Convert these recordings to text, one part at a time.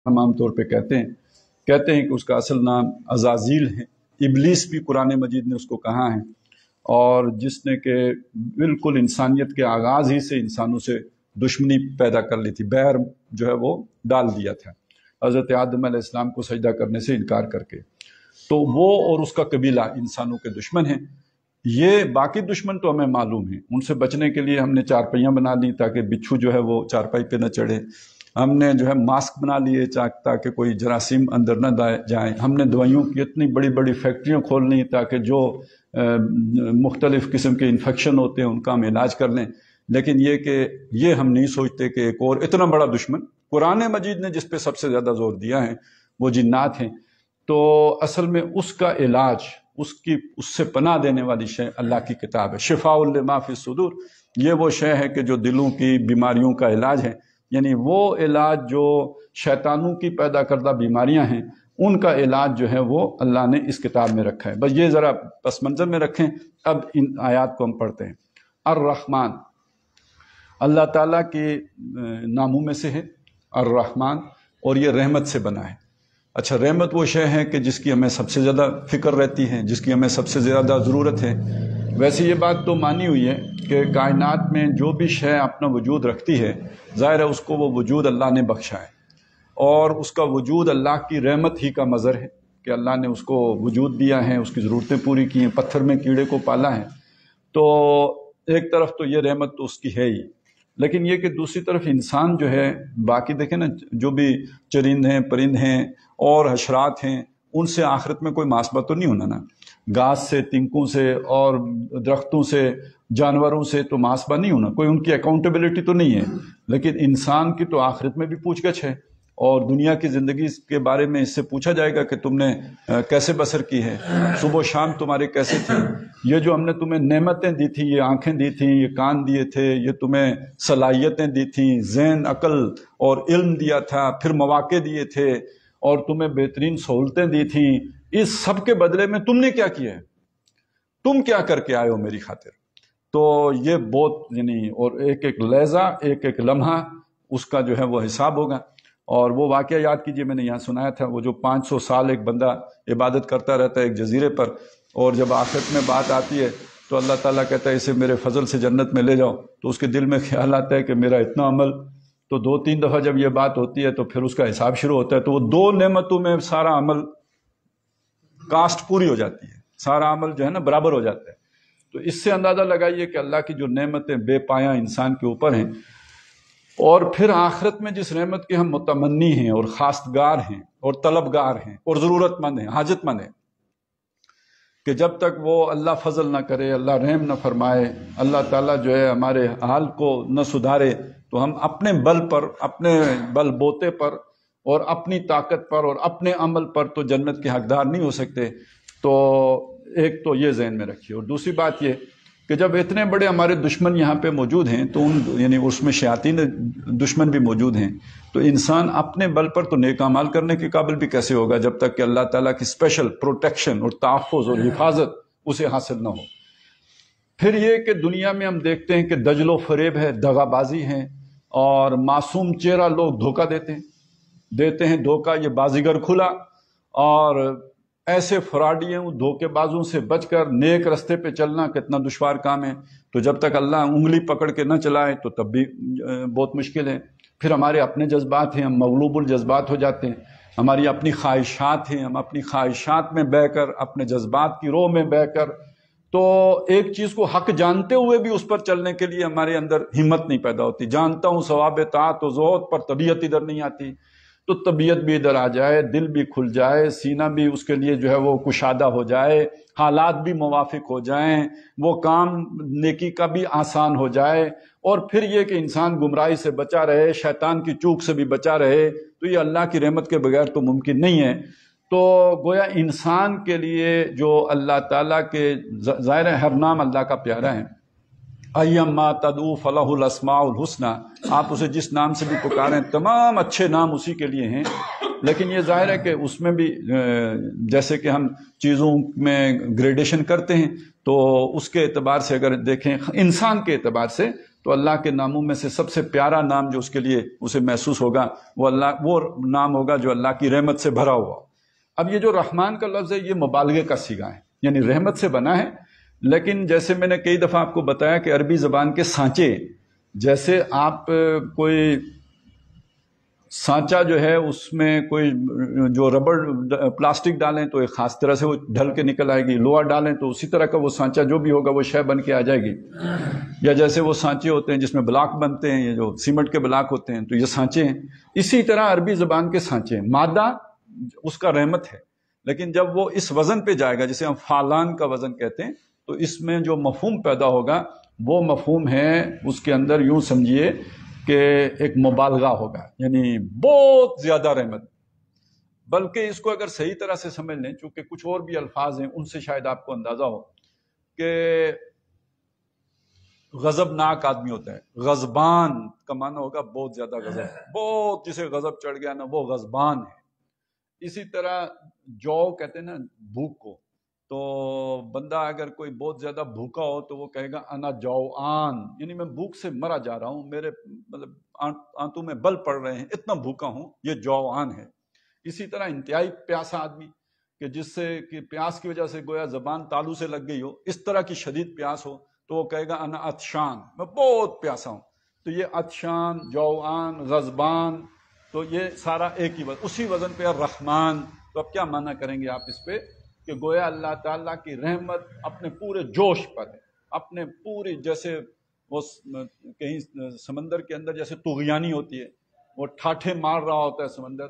ہم عام طور پہ کہتے ہیں کہ اس کا اصل نام عزازیل ہے۔ ابلیس بھی قرآن مجید نے اس کو کہا ہے، اور جس نے کہ بالکل انسانیت کے آغاز ہی سے انسانوں سے دشمنی پیدا کر لی تھی، بیر جو ہے وہ ڈال دیا تھا حضرت آدم علیہ السلام کو سجدہ کرنے سے انکار کر کے۔ تو وہ اور اس کا قبیلہ انسانوں کے دشمن ہیں۔ یہ باقی دشمن تو ہمیں معلوم ہیں، ان سے بچنے کے لیے ہم نے چارپائیاں بنا لی تاکہ بچھو جو ہے وہ چارپائی پہ نہ چڑھے، ہم نے جو ہے ماسک بنا لیے تاکہ کوئی جراثیم اندر نہ جائیں، ہم نے دوائیوں کی اتنی بڑی بڑی فیکٹریاں کھول لی تاکہ جو مختلف قسم کے انفیکشن ہوتے ہیں ان کا ہم علاج کر لیں۔ لیکن یہ کہ یہ ہم نہیں سوچتے کہ ایک اور اتنا بڑا دشمن قرآن مجید نے جس پہ سب سے زیادہ زور دیا ہے وہ جنات ہیں۔ تو اصل میں اس کا علاج، اس سے پناہ دینے والی شے اللہ کی کتاب ہے۔ شفاء لما فی الصدور، یہ وہ شے ہے کہ جو دلوں کی بیماریوں کا علاج ہے، یعنی وہ علاج جو شیطانوں کی پیدا کردہ بیماریاں ہیں ان کا علاج جو ہے وہ اللہ نے اس کتاب میں رکھا ہے۔ بس یہ ذرا پس منظر میں رکھیں۔ اب ان آیات کو ہم پڑھتے ہیں۔ الرحمن، اللہ تعالیٰ کے ناموں میں سے ہے الرحمن، اور یہ رحمت سے بنا ہے۔ اچھا، رحمت وہ شے ہے کہ جس کی ہمیں سب سے زیادہ فکر رہتی ہے، جس کی ہمیں سب سے زیادہ ضرورت ہے۔ ویسے یہ بات تو مانی ہوئی ہے کہ کائنات میں جو بھی شے اپنا وجود رکھتی ہے، ظاہر ہے اس کو وہ وجود اللہ نے بخشا ہے، اور اس کا وجود اللہ کی رحمت ہی کا مظہر ہے کہ اللہ نے اس کو وجود دیا ہے، اس کی ضرورتیں پوری کی ہیں، پتھر میں کیڑے کو پالا ہے۔ تو ایک طرف تو یہ رحمت تو اس کی ہے ہی، لیکن یہ کہ دوسری طرف انسان جو ہے، باقی دیکھیں نا، جو بھی چرند ہیں، پرند ہیں اور حشرات ہیں، ان سے آخرت میں کوئی محاسبہ تو نہیں ہونا نا۔ گھاس سے، تنکوں سے اور درختوں سے، جانوروں سے تو محاسبہ نہیں ہونا، کوئی ان کی اکاؤنٹیبلٹی تو نہیں ہے۔ لیکن انسان کی تو آخرت میں بھی پوچھ گچھ ہے، اور دنیا کی زندگی کے بارے میں اس سے پوچھا جائے گا کہ تم نے کیسے بسر کی ہے، صبح و شام تمہارے کیسے تھے، یہ جو ہم نے تمہیں نعمتیں دی تھیں، یہ آنکھیں دی تھیں، یہ کان دیے تھے، یہ تمہیں صلاحیتیں دی تھیں، ذہن، عقل اور علم دیا تھا، پھر مواقع دیے تھے اور تمہیں بہترین سہولتیں دی تھیں، اس سب کے بدلے میں تم نے کیا کیا ہے، تم کیا کر کے آئے ہو میری خاطر۔ تو یہ بہت یعنی، اور ایک ایک لحظہ، ایک ایک لمحہ اس کا جو ہے وہ حساب ہوگا۔ اور وہ واقعہ یاد کیجئے، میں نے یہاں سنایا تھا، وہ جو 500 سال ایک بندہ عبادت کرتا رہتا ہے ایک جزیرے پر، اور جب آخرت میں بات آتی ہے تو اللہ تعالیٰ کہتا ہے اسے میرے فضل سے جنت میں لے جاؤ، تو اس کے دل میں خیال آتا ہے کہ میرا اتنا عمل، تو 2-3 دفعہ جب یہ بات ہوتی ہے تو پھر اس کا حساب شروع ہوتا ہے، تو وہ 2 نعمتوں میں سارا عمل کاسٹ پوری ہو جاتی ہے، سارا عمل جو ہے نا برابر ہو جاتا ہے۔ تو اس سے اندازہ لگائیے کہ اللہ کی جو نعمتیں بے پایہ انسان کے اوپر ہیں، اور پھر آخرت میں جس رحمت کے ہم متمنی ہیں اور خواستگار ہیں اور طلبگار ہیں اور ضرورت مند ہیں، حاجت مند ہیں، کہ جب تک وہ اللہ فضل نہ کرے، اللہ رحم نہ فرمائے، اللہ تعالیٰ جو ہے ہمارے حال کو نہ سدھارے، تو ہم اپنے بل پر، اپنے بل بوتے پر اور اپنی طاقت پر اور اپنے عمل پر تو جنت کے حقدار نہیں ہو سکتے۔ تو ایک تو یہ ذہن میں رکھیے، اور دوسری بات یہ کہ جب اتنے بڑے ہمارے دشمن یہاں پہ موجود ہیں، تو یعنی اس میں شیاطین دشمن بھی موجود ہیں، تو انسان اپنے بل پر تو نیک اعمال کرنے کے قابل بھی کیسے ہوگا جب تک کہ اللہ تعالیٰ کی اسپیشل پروٹیکشن اور تحفظ اور حفاظت اسے حاصل نہ ہو۔ پھر یہ کہ دنیا میں ہم دیکھتے ہیں کہ دجل و فریب ہے، دغا بازی ہے، اور معصوم چہرہ لوگ دھوکہ دیتے ہیں دھوکہ، یہ بازیگر کھلا، اور ایسے فراڈیوں، دھوکے بازوں سے بچ کر نیک رستے پہ چلنا کتنا دشوار کام ہے۔ تو جب تک اللہ انگلی پکڑ کے نہ چلائے تو تب بھی بہت مشکل ہے۔ پھر ہمارے اپنے جذبات ہیں، ہم مغلوب الجذبات ہو جاتے ہیں، ہماری اپنی خواہشات ہیں، ہم اپنی خواہشات میں بہہ کر، اپنے جذبات کی رو میں بہہ کر، تو ایک چیز کو حق جانتے ہوئے بھی اس پر چلنے کے لیے ہمارے اندر ہمت نہیں پیدا ہوتی۔ جانتا ہوں ثواب طاعت و زہد، پر طبیعت ادھر نہیں آتی، تو طبیعت بھی ادھر آ جائے، دل بھی کھل جائے، سینہ بھی اس کے لیے جو ہے وہ کشادہ ہو جائے، حالات بھی موافق ہو جائیں، وہ کام نیکی کا بھی آسان ہو جائے، اور پھر یہ کہ انسان گمراہی سے بچا رہے، شیطان کی چوک سے بھی بچا رہے، تو یہ اللہ کی رحمت کے بغیر تو ممکن نہیں ہے۔ تو گویا انسان کے لیے جو اللہ تعالیٰ کے، ظاہر ہے ہر نام اللہ کا پیارا ہے، ایما تدعو فلہ الاسماء الحسنی، آپ اسے جس نام سے بھی پکاریں تمام اچھے نام اسی کے لیے ہیں۔ لیکن یہ ظاہر ہے کہ اس میں بھی جیسے کہ ہم چیزوں میں گریڈیشن کرتے ہیں، تو اس کے اعتبار سے اگر دیکھیں انسان کے اعتبار سے تو اللہ کے ناموں میں سے سب سے پیارا نام جو اس کے لیے اسے محسوس ہوگا وہ نام ہوگا جو اللہ کی رحمت سے بھرا ہوا. اب یہ جو رحمان کا لفظ ہے یہ مبالغے کا صیغہ ہے، یعنی رحمت سے بنا ہے. لیکن جیسے میں نے کئی دفعہ آپ کو بتایا کہ عربی زبان کے سانچے، جیسے آپ کوئی سانچہ جو ہے اس میں کوئی جو ربڑ پلاسٹک ڈالیں تو ایک خاص طرح سے وہ ڈھل کے نکل آئے گی، لوہا ڈالیں تو اسی طرح کا وہ سانچہ جو بھی ہوگا وہ شے بن کے آ جائے گی. یا جیسے وہ سانچے ہوتے ہیں جس میں بلاک بنتے ہیں، یہ جو سیمنٹ کے بلاک ہوتے ہیں تو یہ سانچے ہیں. اسی طرح عربی زبان کے سانچے ہیں. مادہ اس کا رحمت ہے، لیکن جب وہ اس وزن پہ جائے گا جسے ہم فعلان کا وزن کہتے ہیں تو اس میں جو مفہوم پیدا ہوگا وہ مفہوم ہے اس کے اندر یوں سمجھیے کہ ایک مبالغہ ہوگا، یعنی بہت زیادہ رحمت. بلکہ اس کو اگر صحیح طرح سے سمجھ لیں، چونکہ کچھ اور بھی الفاظ ہیں ان سے شاید آپ کو اندازہ ہو کہ غضبناک آدمی ہوتا ہے، غضبان کا معنی ہوگا بہت زیادہ غضب، بہت جسے غضب چڑھ گیا نا وہ غضبان ہے. اسی طرح جو کہتے ہیں نا بھوک کو، تو بندہ اگر کوئی بہت زیادہ بھوکا ہو تو وہ کہے گا انا جوعان، یعنی میں بھوک سے مرا جا رہا ہوں، میرے مطلب آنتوں میں بل پڑ رہے ہیں، اتنا بھوکا ہوں، یہ جوعان ہے. اسی طرح انتہائی پیاسا آدمی کہ جس سے کہ پیاس کی وجہ سے گویا زبان تالو سے لگ گئی ہو، اس طرح کی شدید پیاس ہو تو وہ کہے گا انا عطشان، میں بہت پیاسا ہوں. تو یہ عطشان، جوعان، غضبان، تو یہ سارا ایک ہی وزن، اسی وزن پہ رحمان. تو اب کیا معنی کریں گے آپ اس پہ کہ گویا اللہ تعالیٰ کی رحمت اپنے پورے جوش پر ہے، اپنے پوری، جیسے وہ کہیں سمندر کے اندر جیسے طغیانی ہوتی ہے، وہ ٹھاٹھے مار رہا ہوتا ہے سمندر،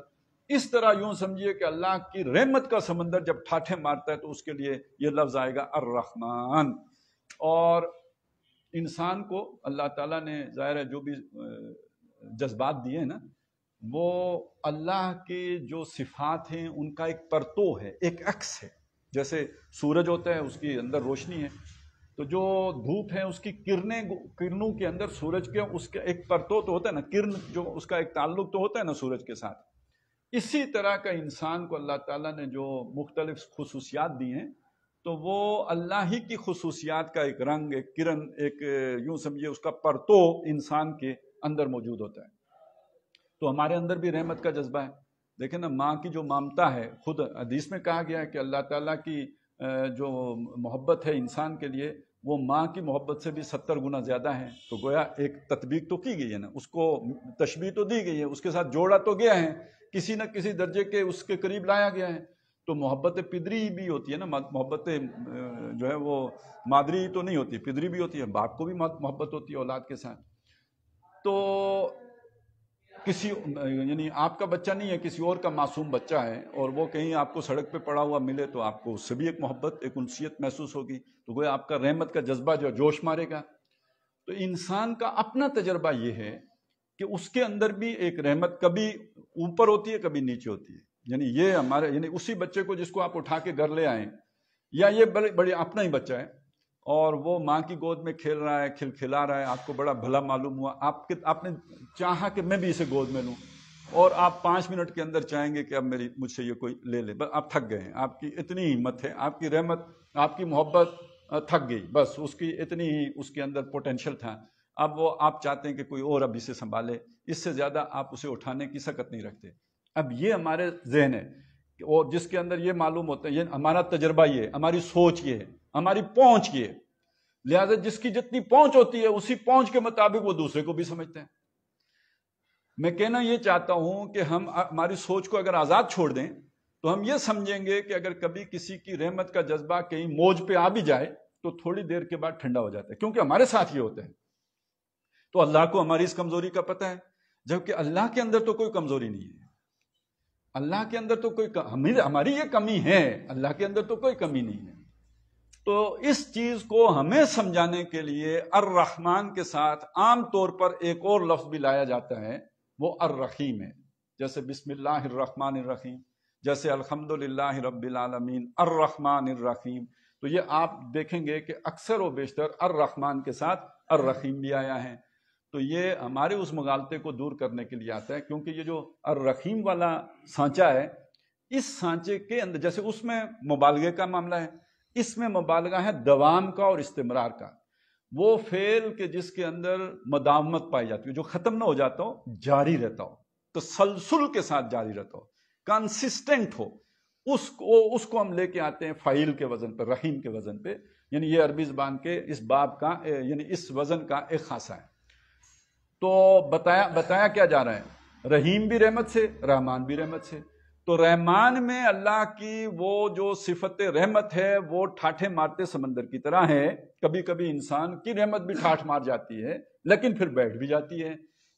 اس طرح یوں سمجھیے کہ اللہ کی رحمت کا سمندر جب ٹھاٹھے مارتا ہے تو اس کے لیے یہ لفظ آئے گا الرحمن. اور انسان کو اللہ تعالیٰ نے ظاہر ہے جو بھی جذبات دیے ہیں نا، وہ اللہ کے جو صفات ہیں ان کا ایک پرتو ہے، ایک عکس ہے. جیسے سورج ہوتا ہے اس کی اندر روشنی ہے، تو جو دھوپ ہے اس کی کرنوں کے اندر سورج کے اس کا ایک پرتو تو ہوتا ہے نا، کرن جو اس کا ایک تعلق تو ہوتا ہے نا سورج کے ساتھ. اسی طرح کا انسان کو اللہ تعالیٰ نے جو مختلف خصوصیات دی ہیں تو وہ اللہ ہی کی خصوصیات کا ایک رنگ، ایک کرن، ایک یوں سمجھیے اس کا پرتو انسان کے اندر موجود ہوتا ہے. تو ہمارے اندر بھی رحمت کا جذبہ ہے. دیکھیں نا، ماں کی جو ممتا ہے، خود حدیث میں کہا گیا ہے کہ اللہ تعالیٰ کی جو محبت ہے انسان کے لیے وہ ماں کی محبت سے بھی 70 گنا زیادہ ہے. تو گویا ایک تطبیق تو کی گئی ہے نا، اس کو تشبیہ تو دی گئی ہے، اس کے ساتھ جوڑا تو گیا ہے، کسی نہ کسی درجے کے اس کے قریب لایا گیا ہے. تو محبت پدری بھی ہوتی ہے نا، محبت جو ہے وہ مادری تو نہیں ہوتی، پدری بھی ہوتی ہے، باپ کو بھی محبت ہوتی ہے اولاد کے ساتھ. تو کسی یعنی آپ کا بچہ نہیں ہے، کسی اور کا معصوم بچہ ہے، اور وہ کہیں آپ کو سڑک پہ پڑا ہوا ملے تو آپ کو اس سے بھی ایک محبت، ایک انسیت محسوس ہوگی. تو گویا آپ کا رحمت کا جذبہ جو جوش مارے گا. تو انسان کا اپنا تجربہ یہ ہے کہ اس کے اندر بھی ایک رحمت کبھی اوپر ہوتی ہے کبھی نیچے ہوتی ہے. یعنی یہ ہمارے، یعنی اسی بچے کو جس کو آپ اٹھا کے گھر لے آئیں، یا یہ بڑے اپنا ہی بچہ ہے اور وہ ماں کی گود میں کھیل رہا ہے، کھلا رہا ہے، آپ کو بڑا بھلا معلوم ہوا، آپ نے چاہا کہ میں بھی اسے گود میں لوں، اور آپ 5 منٹ کے اندر چاہیں گے کہ اب مجھ سے یہ کوئی لے لے. بس آپ تھک گئے ہیں، آپ کی اتنی ہمت ہے، آپ کی رحمت، آپ کی محبت تھک گئی، بس اس کی اتنی ہی اس کے اندر پوٹینشل تھا. اب وہ آپ چاہتے ہیں کہ کوئی اور اب اسے سنبھالے، اس سے زیادہ آپ اسے اٹھانے کی سکت نہیں رکھتے. اب یہ ہمارے ذہن ہے اور جس کے اندر یہ معلوم ہوتا ہے، یہ ہمارا تجربہ یہ ہے، ہماری سوچ یہ ہے، ہماری پہنچ یہ ہے. لہذا جس کی جتنی پہنچ ہوتی ہے اسی پہنچ کے مطابق وہ دوسرے کو بھی سمجھتے ہیں. میں کہنا یہ چاہتا ہوں کہ ہم ہماری سوچ کو اگر آزاد چھوڑ دیں تو ہم یہ سمجھیں گے کہ اگر کبھی کسی کی رحمت کا جذبہ کہیں موج پہ آ بھی جائے تو تھوڑی دیر کے بعد ٹھنڈا ہو جاتا ہے، کیونکہ ہمارے ساتھ یہ ہوتا ہے. تو اللہ کو ہماری اس کمزوری کا پتہ ہے، جبکہ اللہ کے اندر تو کوئی کمزوری نہیں ہے. اللہ کے اندر تو کوئی ہماری یہ کمی ہے، اللہ کے اندر تو کوئی کمی نہیں ہے. تو اس چیز کو ہمیں سمجھانے کے لیے الرحمن کے ساتھ عام طور پر ایک اور لفظ بھی لایا جاتا ہے، وہ الرحیم ہے. جیسے بسم اللہ الرحمن الرحیم، جیسے الحمدللہ رب العالمین الرحمن الرحیم. تو یہ آپ دیکھیں گے کہ اکثر و بیشتر الرحمن کے ساتھ الرحیم بھی آیا ہے. تو یہ ہمارے اس مغالطے کو دور کرنے کے لیے آتا ہے، کیونکہ یہ جو الرحیم والا سانچہ ہے، اس سانچے کے اندر جیسے اس میں مبالغے کا معاملہ ہے، اس میں مبالغہ ہے دوام کا اور استمرار کا. وہ فعل کہ جس کے اندر مداومت پائی جاتی ہے، جو ختم نہ ہو جاتا ہو، جاری رہتا ہو، تسلسل کے ساتھ جاری رہتا ہو، کنسسٹنٹ ہو، اس کو ہم لے کے آتے ہیں فعیل کے وزن پہ، رحیم کے وزن پہ. یعنی یہ عربی زبان کے اس باب کا یعنی اس وزن کا ایک خاصہ ہے. تو بتایا کیا جا رہا ہے؟ رحیم بھی رحمت سے، رحمان بھی رحمت سے. تو رحمان میں اللہ کی وہ جو صفت رحمت ہے وہ ٹھاٹھے مارتے سمندر کی طرح ہے. کبھی کبھی انسان کی رحمت بھی ٹھاٹھ مار جاتی ہے لیکن پھر بیٹھ بھی جاتی ہے.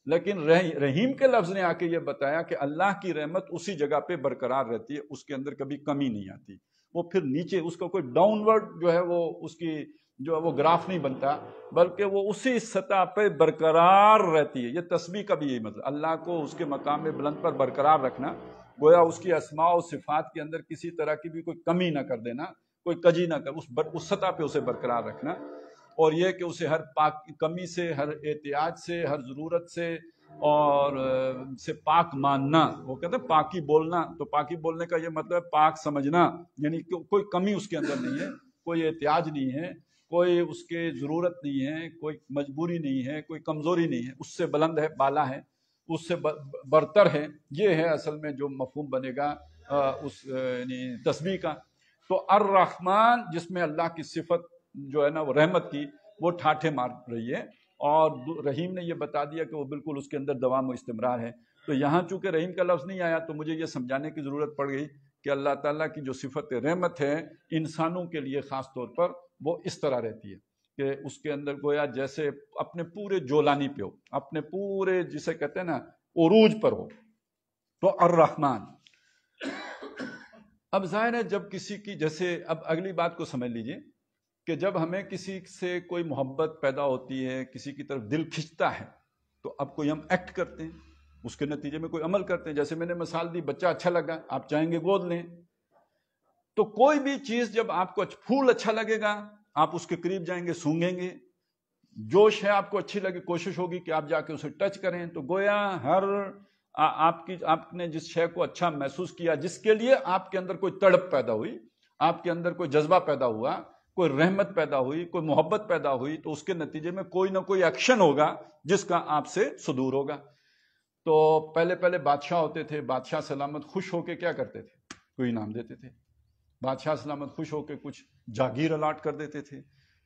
لیکن رحیم کے لفظ نے آ کے یہ بتایا کہ اللہ کی رحمت اسی جگہ پہ برقرار رہتی ہے، اس کے اندر کبھی کمی نہیں آتی. وہ پھر نیچے اس کا کوئی ڈاؤن ورڈ جو ہے وہ اس کی جو ہے وہ گراف نہیں بنتا، بلکہ وہ اسی سطح پہ برقرار رہتی ہے. یہ تسبیح کا بھی یہی مطلب، اللہ کو اس کے مقام بلند پر برقرار رکھنا، گویا اس کی اسماء و صفات کے اندر کسی طرح کی بھی کوئی کمی نہ کر دینا، کوئی کجی نہ کر، اس سطح پہ اسے برقرار رکھنا. اور یہ کہ اسے ہر کمی سے، ہر احتیاج سے، ہر ضرورت سے اور سے پاک ماننا. وہ کہتے ہیں پاکی بولنا، تو پاکی بولنے کا یہ مطلب ہے پاک سمجھنا، یعنی کوئی کمی اس کے اندر نہیں ہے، کوئی احتیاج نہیں ہے، کوئی اس کے ضرورت نہیں ہے، کوئی مجبوری نہیں ہے، کوئی کمزوری نہیں ہے. اس سے بلند ہے، بالا ہے، اس سے برتر ہے. یہ ہے اصل میں جو مفہوم بنے گا اس یعنی تسبیح کا. تو الرحمن جس میں اللہ کی صفت جو ہے نا وہ رحمت کی، وہ ٹھاٹھے مار رہی ہے، اور رحیم نے یہ بتا دیا کہ وہ بالکل اس کے اندر دوام و استمرار ہے. تو یہاں چونکہ رحیم کا لفظ نہیں آیا تو مجھے یہ سمجھانے کی ضرورت پڑ گئی کہ اللہ تعالیٰ کی جو صفت رحمت ہے انسانوں کے لیے خاص طور پر وہ اس طرح رہتی ہے کہ اس کے اندر گویا جیسے اپنے پورے جولانی پہ ہو، اپنے پورے جسے کہتے ہیں نا عروج پر ہو. تو الرحمن. اب ظاہر ہے جب کسی کی، جیسے اب اگلی بات کو سمجھ لیجئے کہ جب ہمیں کسی سے کوئی محبت پیدا ہوتی ہے، کسی کی طرف دل کھنچتا ہے، تو اب کوئی ہم ایکٹ کرتے ہیں، اس کے نتیجے میں کوئی عمل کرتے ہیں. جیسے میں نے مثال دی، بچہ اچھا لگا، آپ چاہیں گے گود لیں. تو کوئی بھی چیز جب آپ کو پھول اچھا لگے گا، آپ اس کے قریب جائیں گے، سونگھیں گے. جوش ہے آپ کو اچھی لگے، کوشش ہوگی کہ آپ جا کے اسے ٹچ کریں. تو گویا ہر آپ نے جس شے کو اچھا محسوس کیا، جس کے لیے آپ کے اندر کوئی تڑپ پیدا ہوئی، آپ کے اندر کوئی جذبہ پیدا ہوا، کوئی رحمت پیدا ہوئی، کوئی محبت پیدا ہوئی، تو اس کے نتیجے میں کوئی نہ کوئی ایکشن ہوگا جس کا آپ سے صدور ہوگا. تو پہلے بادشاہ ہوتے تھے، بادشاہ سلامت خوش ہو کے کیا کرتے تھے؟ کوئی انعام دیتے تھے. بادشاہ سلامت خوش ہو کے کچھ جاگیر الاٹ کر دیتے تھے،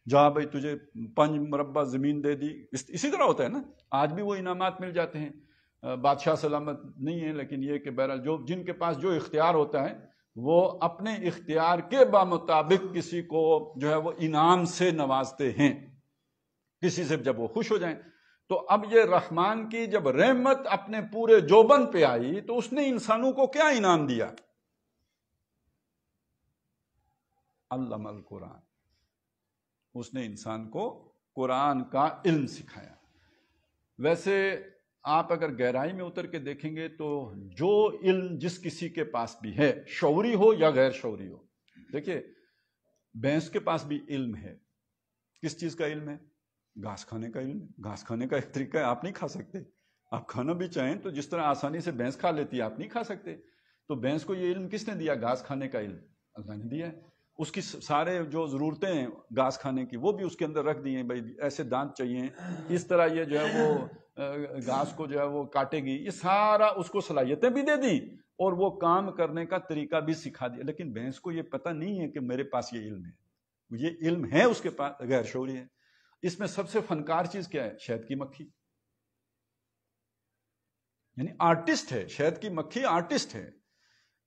جا بھائی تجھے 5 مربع زمین دے دی. اسی طرح ہوتا ہے نا، آج بھی وہ انعامات مل جاتے ہیں. بادشاہ سلامت نہیں ہے، لیکن یہ کہ بہرحال جن کے پاس جو اختیار ہوتا ہے وہ اپنے اختیار کے بامطابق کسی کو جو ہے وہ انعام سے نوازتے ہیں، کسی سے جب وہ خوش ہو جائیں. تو اب یہ رحمان کی جب رحمت اپنے پورے جوبن پہ آئی تو اس نے انسانوں کو کیا انعام دیا؟ علم القرآن. اس نے انسان کو قرآن کا علم سکھایا. ویسے آپ اگر گہرائی میں اتر کے دیکھیں گے تو جو علم جس کسی کے پاس بھی ہے، شعوری ہو یا غیر شعوری ہو، دیکھیے بھینس کے پاس بھی علم ہے. کس چیز کا علم ہے؟ گھاس کھانے کا علم. گھاس کھانے کا ایک طریقہ ہے، آپ نہیں کھا سکتے. آپ کھانا بھی چاہیں تو جس طرح آسانی سے بھینس کھا لیتی ہے، آپ نہیں کھا سکتے. تو بھینس کو یہ علم کس نے دیا؟ گھاس کھانے کا علم اللہ نے دیا ہے. اس کی سارے جو ضرورتیں ہیں گھاس کھانے کی وہ بھی اس کے اندر رکھ دی ہیں، بھائی ایسے دانت چاہیے، اس طرح یہ جو ہے وہ گھاس کو جو ہے وہ کاٹے گی. یہ سارا اس کو صلاحیتیں بھی دے دی اور وہ کام کرنے کا طریقہ بھی سکھا دیا. لیکن بھینس کو یہ پتہ نہیں ہے کہ میرے پاس یہ علم ہے. یہ علم ہے اس کے پاس، غیر شعوری ہے. اس میں سب سے فنکار چیز کیا ہے؟ شہد کی مکھی. یعنی آرٹسٹ ہے، شہد کی مکھی آرٹسٹ ہے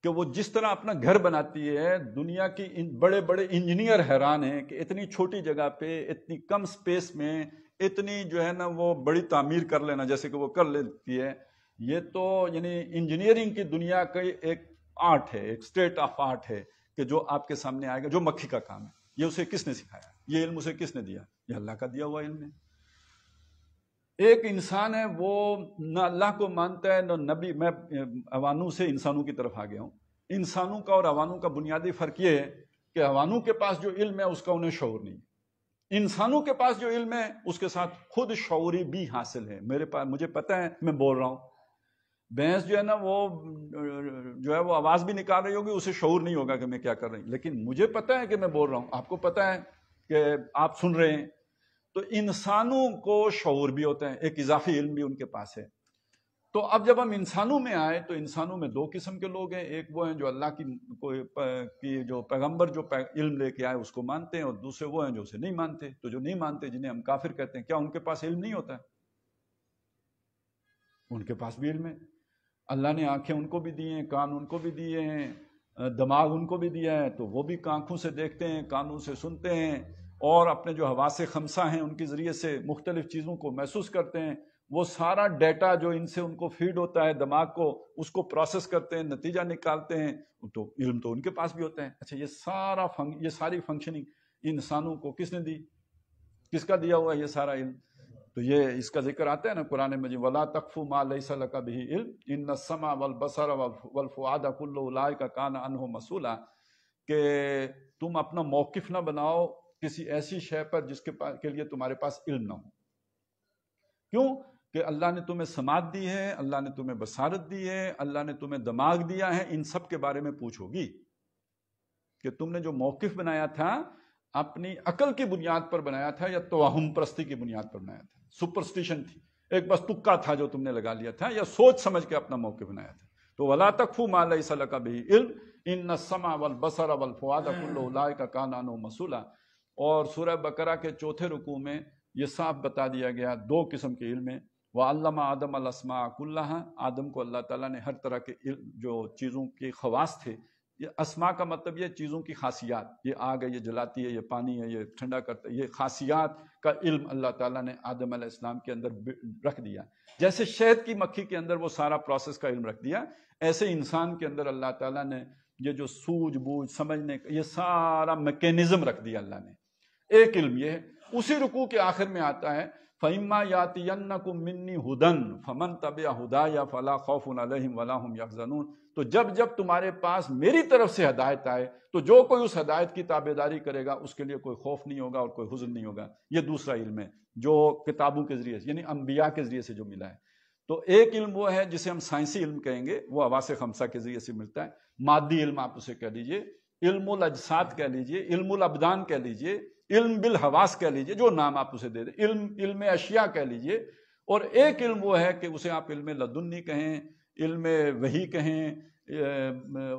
کہ وہ جس طرح اپنا گھر بناتی ہے. دنیا کی بڑے بڑے انجینئر حیران ہیں کہ اتنی چھوٹی جگہ پہ، اتنی کم سپیس میں اتنی جو ہے نا وہ بڑی تعمیر کر لینا جیسے کہ وہ کر لیتی ہے. یہ تو یعنی انجینئرنگ کی دنیا کا ایک آرٹ ہے، ایک اسٹیٹ آف آرٹ ہے کہ جو آپ کے سامنے آئے گا، جو مکھی کا کام ہے. یہ اسے کس نے سکھایا؟ یہ علم اسے کس نے دیا؟ یہ اللہ کا دیا ہوا علم ہے. ایک انسان ہے وہ نہ اللہ کو مانتا ہے نہ نبی. میں عوانوں سے انسانوں کی طرف آ گیا ہوں. انسانوں کا اور عوانوں کا بنیادی فرق یہ ہے کہ عوانوں کے پاس جو علم ہے اس کا انہیں شعور نہیں. انسانوں کے پاس جو علم ہے اس کے ساتھ خود شعوری بھی حاصل ہے. میرے پاس، مجھے پتہ ہے میں بول رہا ہوں. بھینس جو ہے نا وہ جو ہے وہ آواز بھی نکال رہی ہوگی، اسے شعور نہیں ہوگا کہ میں کیا کر رہی ہوں، لیکن مجھے پتہ ہے کہ میں بول رہا ہوں، آپ کو پتہ ہے کہ آپ سن رہے ہیں. تو انسانوں کو شعور بھی ہوتا ہے، ایک اضافی علم بھی ان کے پاس ہے۔ تو اب جب ہم انسانوں میں آئے تو انسانوں میں دو قسم کے لوگ ہیں، ایک وہ ہیں جو اللہ کی جو پیغمبر جو علم لے کے آئے اس کو مانتے ہیں، اور دوسرے وہ ہیں جو اسے نہیں مانتے۔ تو جو نہیں مانتے، جنہیں ہم کافر کہتے ہیں، کیا ان کے پاس علم نہیں ہوتا ہے؟ ان کے پاس بھی علم ہے۔ اللہ نے آنکھیں ان کو بھی دی ہیں، کان ان کو بھی دیے ہیں، دماغ ان کو بھی دیا ہے، تو وہ بھی آنکھوں سے دیکھتے ہیں، کانوں سے سنتے ہیں، اور اپنے جو حواس خمسہ ہیں ان کے ذریعے سے مختلف چیزوں کو محسوس کرتے ہیں۔ وہ سارا ڈیٹا جو ان سے ان کو فیڈ ہوتا ہے دماغ کو، اس کو پروسیس کرتے ہیں، نتیجہ نکالتے ہیں، تو علم تو ان کے پاس بھی ہوتا ہے۔ اچھا، یہ ساری فنکشننگ انسانوں کو کس نے دی؟ کس کا دیا ہوا یہ سارا علم؟ تو یہ اس کا ذکر آتا ہے نا قرآن مجید، وَلَا تَقْفُ مَا لَيْسَ لَكَ بِهِ عِلْمٌ إِنَّ السَّمْعَ وَالْبَصَرَ وَالْفُؤَادَ كُلُّ أُولَٰئِكَ كَانَ عَنْهُ مسؤولا، کہ تم اپنا موقف نہ بناؤ کسی ایسی شے پر جس کے لیے تمہارے پاس علم نہ ہو۔ کیوں؟ کہ اللہ نے تمہیں سماعت دی ہے، اللہ نے تمہیں بصارت دی ہے، اللہ نے تمہیں دماغ دیا ہے، ان سب کے بارے میں پوچھو گی کہ تم نے جو موقف بنایا تھا اپنی عقل کی بنیاد پر بنایا تھا یا توہم پرستی کی بنیاد پر بنایا تھا، سپرسٹیشن تھی، ایک بس تکا تھا جو تم نے لگا لیا تھا، یا سوچ سمجھ کے اپنا موقف بنایا تھا۔ تو وَلَا تَقْفُ مَا لَيْسَ لَكَ بِهِ عِلْمٌ إِنَّ السَّمْعَ وَالْبَصَرَ وَالْفُؤَادَ كُلُّ أُولَٰئِكَ كَانَ عَنْهُ مسؤولا۔ اور سورہ بقرہ کے چوتھے رکوع میں یہ صاف بتا دیا گیا دو قسم کے علم ہیں۔ وَعَلَّمَ آدَمَ الْأَسْمَاءَ كُلَّهَا، آدم کو اللہ تعالیٰ نے ہر طرح کے جو چیزوں کے خواص تھے، یہ اسماء کا مطلب یہ چیزوں کی خاصیات، یہ آگ ہے، یہ جلاتی ہے، یہ پانی ہے، یہ ٹھنڈا کرتا ہے، یہ خاصیات کا علم اللہ تعالیٰ نے آدم علیہ السلام کے اندر رکھ دیا۔ جیسے شہد کی مکھی کے اندر وہ سارا پروسیس کا علم رکھ دیا، ایسے انسان کے اندر اللہ تعالیٰ نے یہ جو سوجھ بوجھ سمجھنے کا یہ سارا میکینزم رکھ دیا اللہ نے۔ ایک علم یہ ہے۔ اسی رکوع کے آخر میں آتا ہے فَإِمَّا يَأْتِيَنَّكُم مِّنِّي هُدًى فَمَن تَبِعَ هُدَايَ فَلَا خَوْفٌ عَلَيْهِمْ وَلَا هُمْ يَحْزَنُونَ۔ تو جب تمہارے پاس میری طرف سے ہدایت آئے تو جو کوئی اس ہدایت کی تابعداری کرے گا اس کے لیے کوئی خوف نہیں ہوگا اور کوئی حزن نہیں ہوگا۔ یہ دوسرا علم ہے جو کتابوں کے ذریعے سے یعنی انبیاء کے ذریعے سے جو ملا ہے۔ تو ایک علم وہ ہے جسے ہم سائنسی علم کہیں گے، وہ حواس خمسہ کے ذریعے سے ملتا ہے۔ مادی علم آپ اسے کہہ لیجئے، علم الاجساد کہہ لیجئے، علم الابدان کہہ لیجئے، علم بالحواس کہہ لیجئے، جو نام آپ اسے دے دیں، علم اشیاء کہہ لیجئے۔ اور ایک علم وہ ہے کہ اسے آپ علم لدنی کہیں، علم وحی کہیں،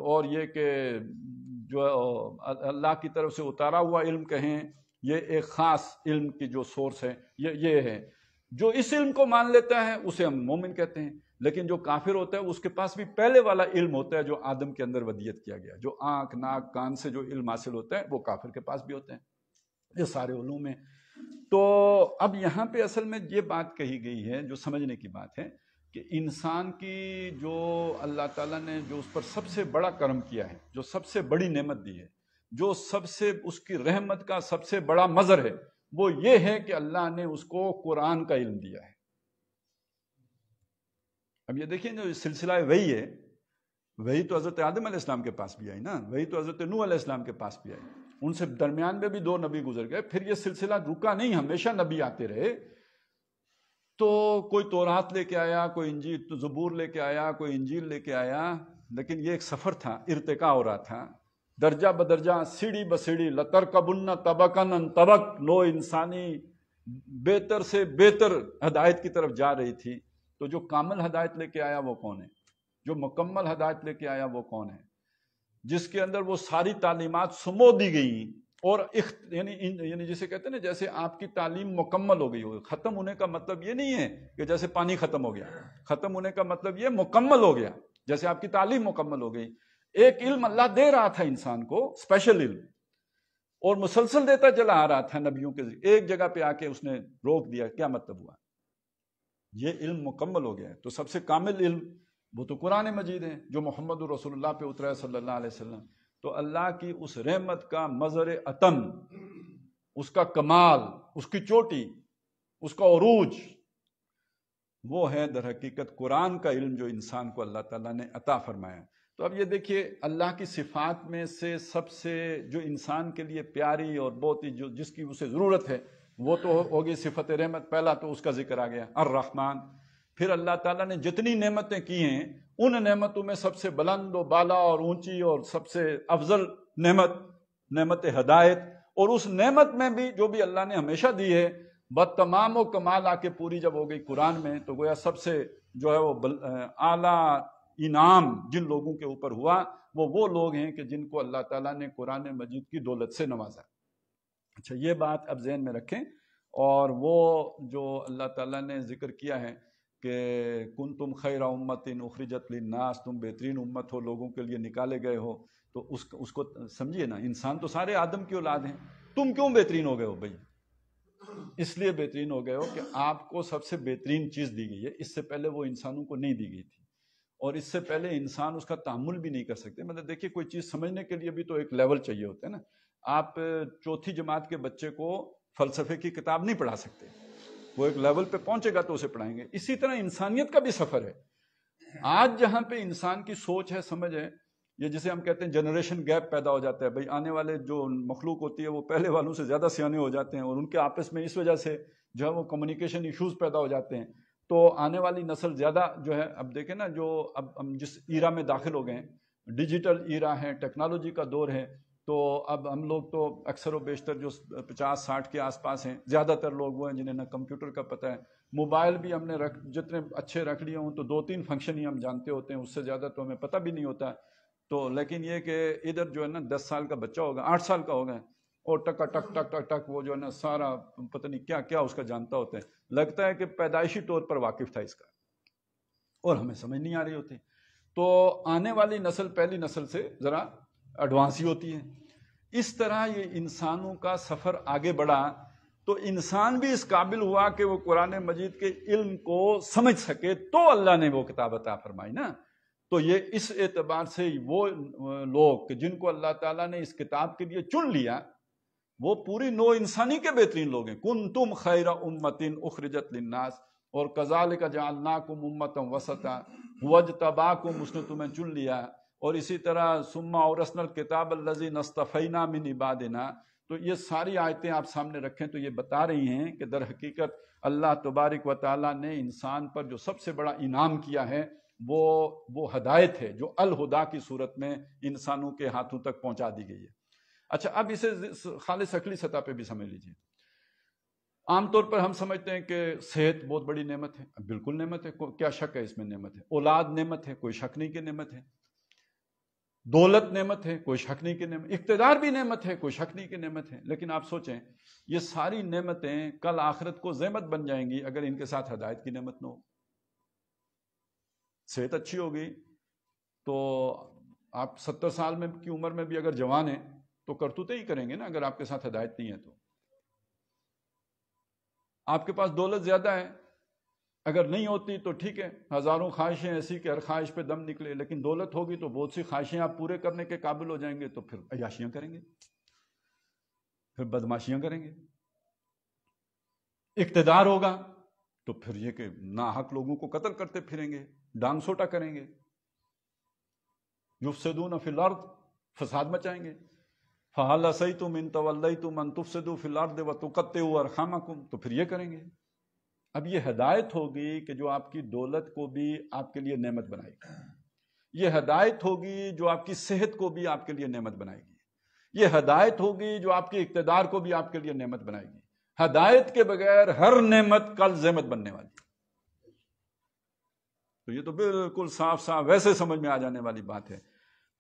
اور یہ کہ جو اللہ کی طرف سے اتارا ہوا علم کہیں، یہ ایک خاص علم کی جو سورس ہے یہ ہے۔ جو اس علم کو مان لیتا ہے اسے ہم مومن کہتے ہیں، لیکن جو کافر ہوتا ہے اس کے پاس بھی پہلے والا علم ہوتا ہے جو آدم کے اندر ودیت کیا گیا، جو آنکھ ناک کان سے جو علم حاصل ہوتا ہے وہ کافر کے پاس بھی ہوتے ہیں۔ یہ سارے علوم ہیں۔ تو اب یہاں پہ اصل میں یہ بات کہی گئی ہے جو سمجھنے کی بات ہے کہ انسان کی جو اللہ تعالیٰ نے جو اس پر سب سے بڑا کرم کیا ہے، جو سب سے بڑی نعمت دی ہے، جو سب سے اس کی رحمت کا سب سے بڑا مظہر ہے، وہ یہ ہے کہ اللہ نے اس کو قرآن کا علم دیا ہے۔ اب یہ دیکھیں جو سلسلہ وحی ہے، وحی تو حضرت آدم علیہ السلام کے پاس بھی آئی نا، وحی تو حضرت نوح علیہ السلام کے پاس بھی آئی، ان سے درمیان میں بھی 2 نبی گزر گئے، پھر یہ سلسلہ رکا نہیں، ہمیشہ نبی آتے رہے۔ تو کوئی تورات لے کے آیا، کوئی انجیل زبور لے کے آیا، کوئی انجیل لے کے آیا، لیکن یہ ایک سفر تھا، ارتقاء ہو رہا تھا، درجہ بدرجہ، سیڑھی بسیڑھی، لَتَرْكَبُنَّ طَبَقًا عَن طَبَقٍ، نو انسانی بہتر سے بہتر ہدایت کی طرف جا رہی تھی۔ تو جو کامل ہدایت لے کے آیا وہ کون ہے؟ جو مکمل ہدایت لے کے آیا وہ کون ہے؟ جس کے اندر وہ ساری تعلیمات سمو دی گئیں، اور یعنی جسے کہتے ہیں نا جیسے آپ کی تعلیم مکمل ہو گئی ہو۔ ختم ہونے کا مطلب یہ نہیں ہے کہ جیسے پانی ختم ہو گیا، ختم ہونے کا مطلب یہ مکمل ہو گیا، جیسے آپ کی تعلیم مکمل ہو گئی۔ ایک علم اللہ دے رہا تھا انسان کو، اسپیشل علم، اور مسلسل دیتا چلا آ رہا تھا نبیوں کے ذریعے، ایک جگہ پہ آ کے اس نے روک دیا۔ کیا مطلب ہوا؟ یہ علم مکمل ہو گیا ہے۔ تو سب سے کامل علم وہ تو قرآن مجید ہے جو محمد رسول اللہ پہ اترا ہے صلی اللہ علیہ وسلم۔ تو اللہ کی اس رحمت کا مظہر اتم، اس کا کمال، اس کی چوٹی، اس کا عروج، وہ ہے در حقیقت قرآن کا علم جو انسان کو اللہ تعالیٰ نے عطا فرمایا۔ تو اب یہ دیکھیے اللہ کی صفات میں سے سب سے جو انسان کے لیے پیاری اور بہت ہی جس کی اسے ضرورت ہے وہ تو ہوگی صفت رحمت۔ پہلا تو اس کا ذکر آ گیا الرحمن۔ پھر اللہ تعالیٰ نے جتنی نعمتیں کی ہیں ان نعمتوں میں سب سے بلند و بالا اور اونچی اور سب سے افضل نعمت ہدایت، اور اس نعمت میں بھی جو بھی اللہ نے ہمیشہ دی ہے بس تمام و کمال آ کے پوری جب ہو گئی قرآن میں، تو گویا سب سے جو ہے وہ اعلیٰ انعام جن لوگوں کے اوپر ہوا وہ لوگ ہیں کہ جن کو اللہ تعالیٰ نے قرآن مجید کی دولت سے نوازا۔ اچھا، یہ بات اب ذہن میں رکھیں۔ اور وہ جو اللہ تعالیٰ نے ذکر کیا ہے کہ کنتم خیر امت اخرجت للناس، تم بہترین امت ہو، لوگوں کے لیے نکالے گئے ہو، تو اس کو سمجھیے نا، انسان تو سارے آدم کی اولاد ہیں، تم کیوں بہترین ہو گئے ہو بھائی؟ اس لیے بہترین ہو گئے ہو کہ آپ کو سب سے بہترین چیز دی گئی ہے، اس سے پہلے وہ انسانوں کو نہیں دی گئی تھی، اور اس سے پہلے انسان اس کا تحمل بھی نہیں کر سکتے۔ مطلب دیکھیے، کوئی چیز سمجھنے کے لیے بھی تو ایک لیول چاہیے ہوتا ہے نا۔ آپ چوتھی جماعت کے بچے کو فلسفے کی کتاب نہیں پڑھا سکتے، وہ ایک لیول پہ پہنچے گا تو اسے پڑھائیں گے۔ اسی طرح انسانیت کا بھی سفر ہے۔ آج جہاں پہ انسان کی سوچ ہے، سمجھ ہے، یہ جسے ہم کہتے ہیں جنریشن گیپ پیدا ہو جاتا ہے، بھائی آنے والے جو مخلوق ہوتی ہے وہ پہلے والوں سے زیادہ سیانے ہو جاتے ہیں، اور ان کے آپس میں اس وجہ سے جو ہے وہ کمیونیکیشن ایشوز پیدا ہو جاتے ہیں، تو آنے والی نسل زیادہ جو ہے، اب دیکھیں نا، جو اب ہم جس ایرا میں داخل ہو گئے ہیں، ڈیجیٹل ایرا ہے، ٹیکنالوجی کا دور ہے، تو اب ہم لوگ تو اکثر و بیشتر جو 50-60 کے آس پاس ہیں، زیادہ تر لوگ وہ ہیں جنہیں نہ کمپیوٹر کا پتہ ہے، موبائل بھی ہم نے جتنے اچھے رکھ لیے ہوں تو 2-3 فنکشن ہی ہم جانتے ہوتے ہیں، اس سے زیادہ تو ہمیں پتہ بھی نہیں ہوتا۔ تو لیکن یہ کہ ادھر جو ہے نا 10 سال کا بچہ ہوگا، 8 سال کا ہوگا، اور ٹک ٹک ٹک ٹک ٹک وہ جو ہے نا سارا پتہ نہیں کیا کیا اس کا جانتا ہوتا ہے، لگتا ہے کہ پیدائشی طور پر واقف تھا اس کا، اور ہمیں سمجھ نہیں آ رہی ہوتی۔ تو آنے والی نسل پہلی نسل سے ذرا ایڈوانس ہی ہوتی ہے۔ اس طرح یہ انسانوں کا سفر آگے بڑھا، تو انسان بھی اس قابل ہوا کہ وہ قرآن مجید کے علم کو سمجھ سکے، تو اللہ نے وہ کتاب عطا فرمائی نا۔ تو یہ اس اعتبار سے وہ لوگ کہ جن کو اللہ تعالیٰ نے اس کتاب کے لیے چن لیا، وہ پوری نو انسانی کے بہترین لوگ ہیں۔ کنتم خیر امت اخرجت للناس، اور کذالک جعلناکم امۃ وسطا واجتباکم، اس نے تمہیں چن لیا۔ اور اسی طرح ثم اورثنا الکتاب الذین اصطفینا من عبادنا، تو یہ ساری آیتیں آپ سامنے رکھیں تو یہ بتا رہی ہیں کہ در حقیقت اللہ تبارک و تعالیٰ نے انسان پر جو سب سے بڑا انعام کیا ہے وہ ہدایت ہے، جو الہدا کی صورت میں انسانوں کے ہاتھوں تک پہنچا دی گئی ہے۔ اچھا، اب اسے خالص عقلی سطح پہ بھی سمجھ لیجیے۔ عام طور پر ہم سمجھتے ہیں کہ صحت بہت بڑی نعمت ہے، بالکل نعمت ہے، کیا شک ہے اس میں، نعمت ہے۔ اولاد نعمت ہے، کوئی شک نہیں کہ نعمت ہے۔ دولت نعمت ہے، کوئی شک نہیں کہ نعمت، اقتدار بھی نعمت ہے، کوئی شک نہیں کہ نعمت ہے۔ لیکن آپ سوچیں، یہ ساری نعمتیں کل آخرت کو زحمت بن جائیں گی اگر ان کے ساتھ ہدایت کی نعمت نہ ہو۔ صحت اچھی ہوگی تو آپ 70 سال میں کی عمر میں بھی اگر جوان ہیں تو کرتوتے ہی کریں گے نا، اگر آپ کے ساتھ ہدایت نہیں ہے تو۔ آپ کے پاس دولت زیادہ ہے، اگر نہیں ہوتی تو ٹھیک ہے، ہزاروں خواہشیں ایسی کہ ہر خواہش پہ دم نکلے، لیکن دولت ہوگی تو بہت سی خواہشیں آپ پورے کرنے کے قابل ہو جائیں گے، تو پھر عیاشیاں کریں گے، پھر بدماشیاں کریں گے۔ اقتدار ہوگا تو پھر یہ کہ ناحق لوگوں کو قتل کرتے پھریں گے، ڈانگ سوٹا کریں گے، یفسدون فی الارض، فساد مچائیں گے۔ فَهَلْ عَصَيْتُمْ إِن تَوَلَّيْتُمْ أَن تُفْسِدُوا فِي الْأَرْضِ وَتُقَطِّعُوا أَرْحَامَكُمْ، تو پھر یہ کریں گے۔ اب یہ ہدایت ہوگی کہ جو آپ کی دولت کو بھی آپ کے لیے نعمت بنائے گی، یہ ہدایت ہوگی جو آپ کی صحت کو بھی آپ کے لیے نعمت بنائے گی، یہ ہدایت ہوگی جو آپ کے اقتدار کو بھی آپ کے لیے نعمت بنائے گی۔ ہدایت کے بغیر ہر نعمت کل زحمت بننے والی۔ تو یہ تو بالکل صاف صاف ویسے سمجھ میں آ جانے والی بات ہے۔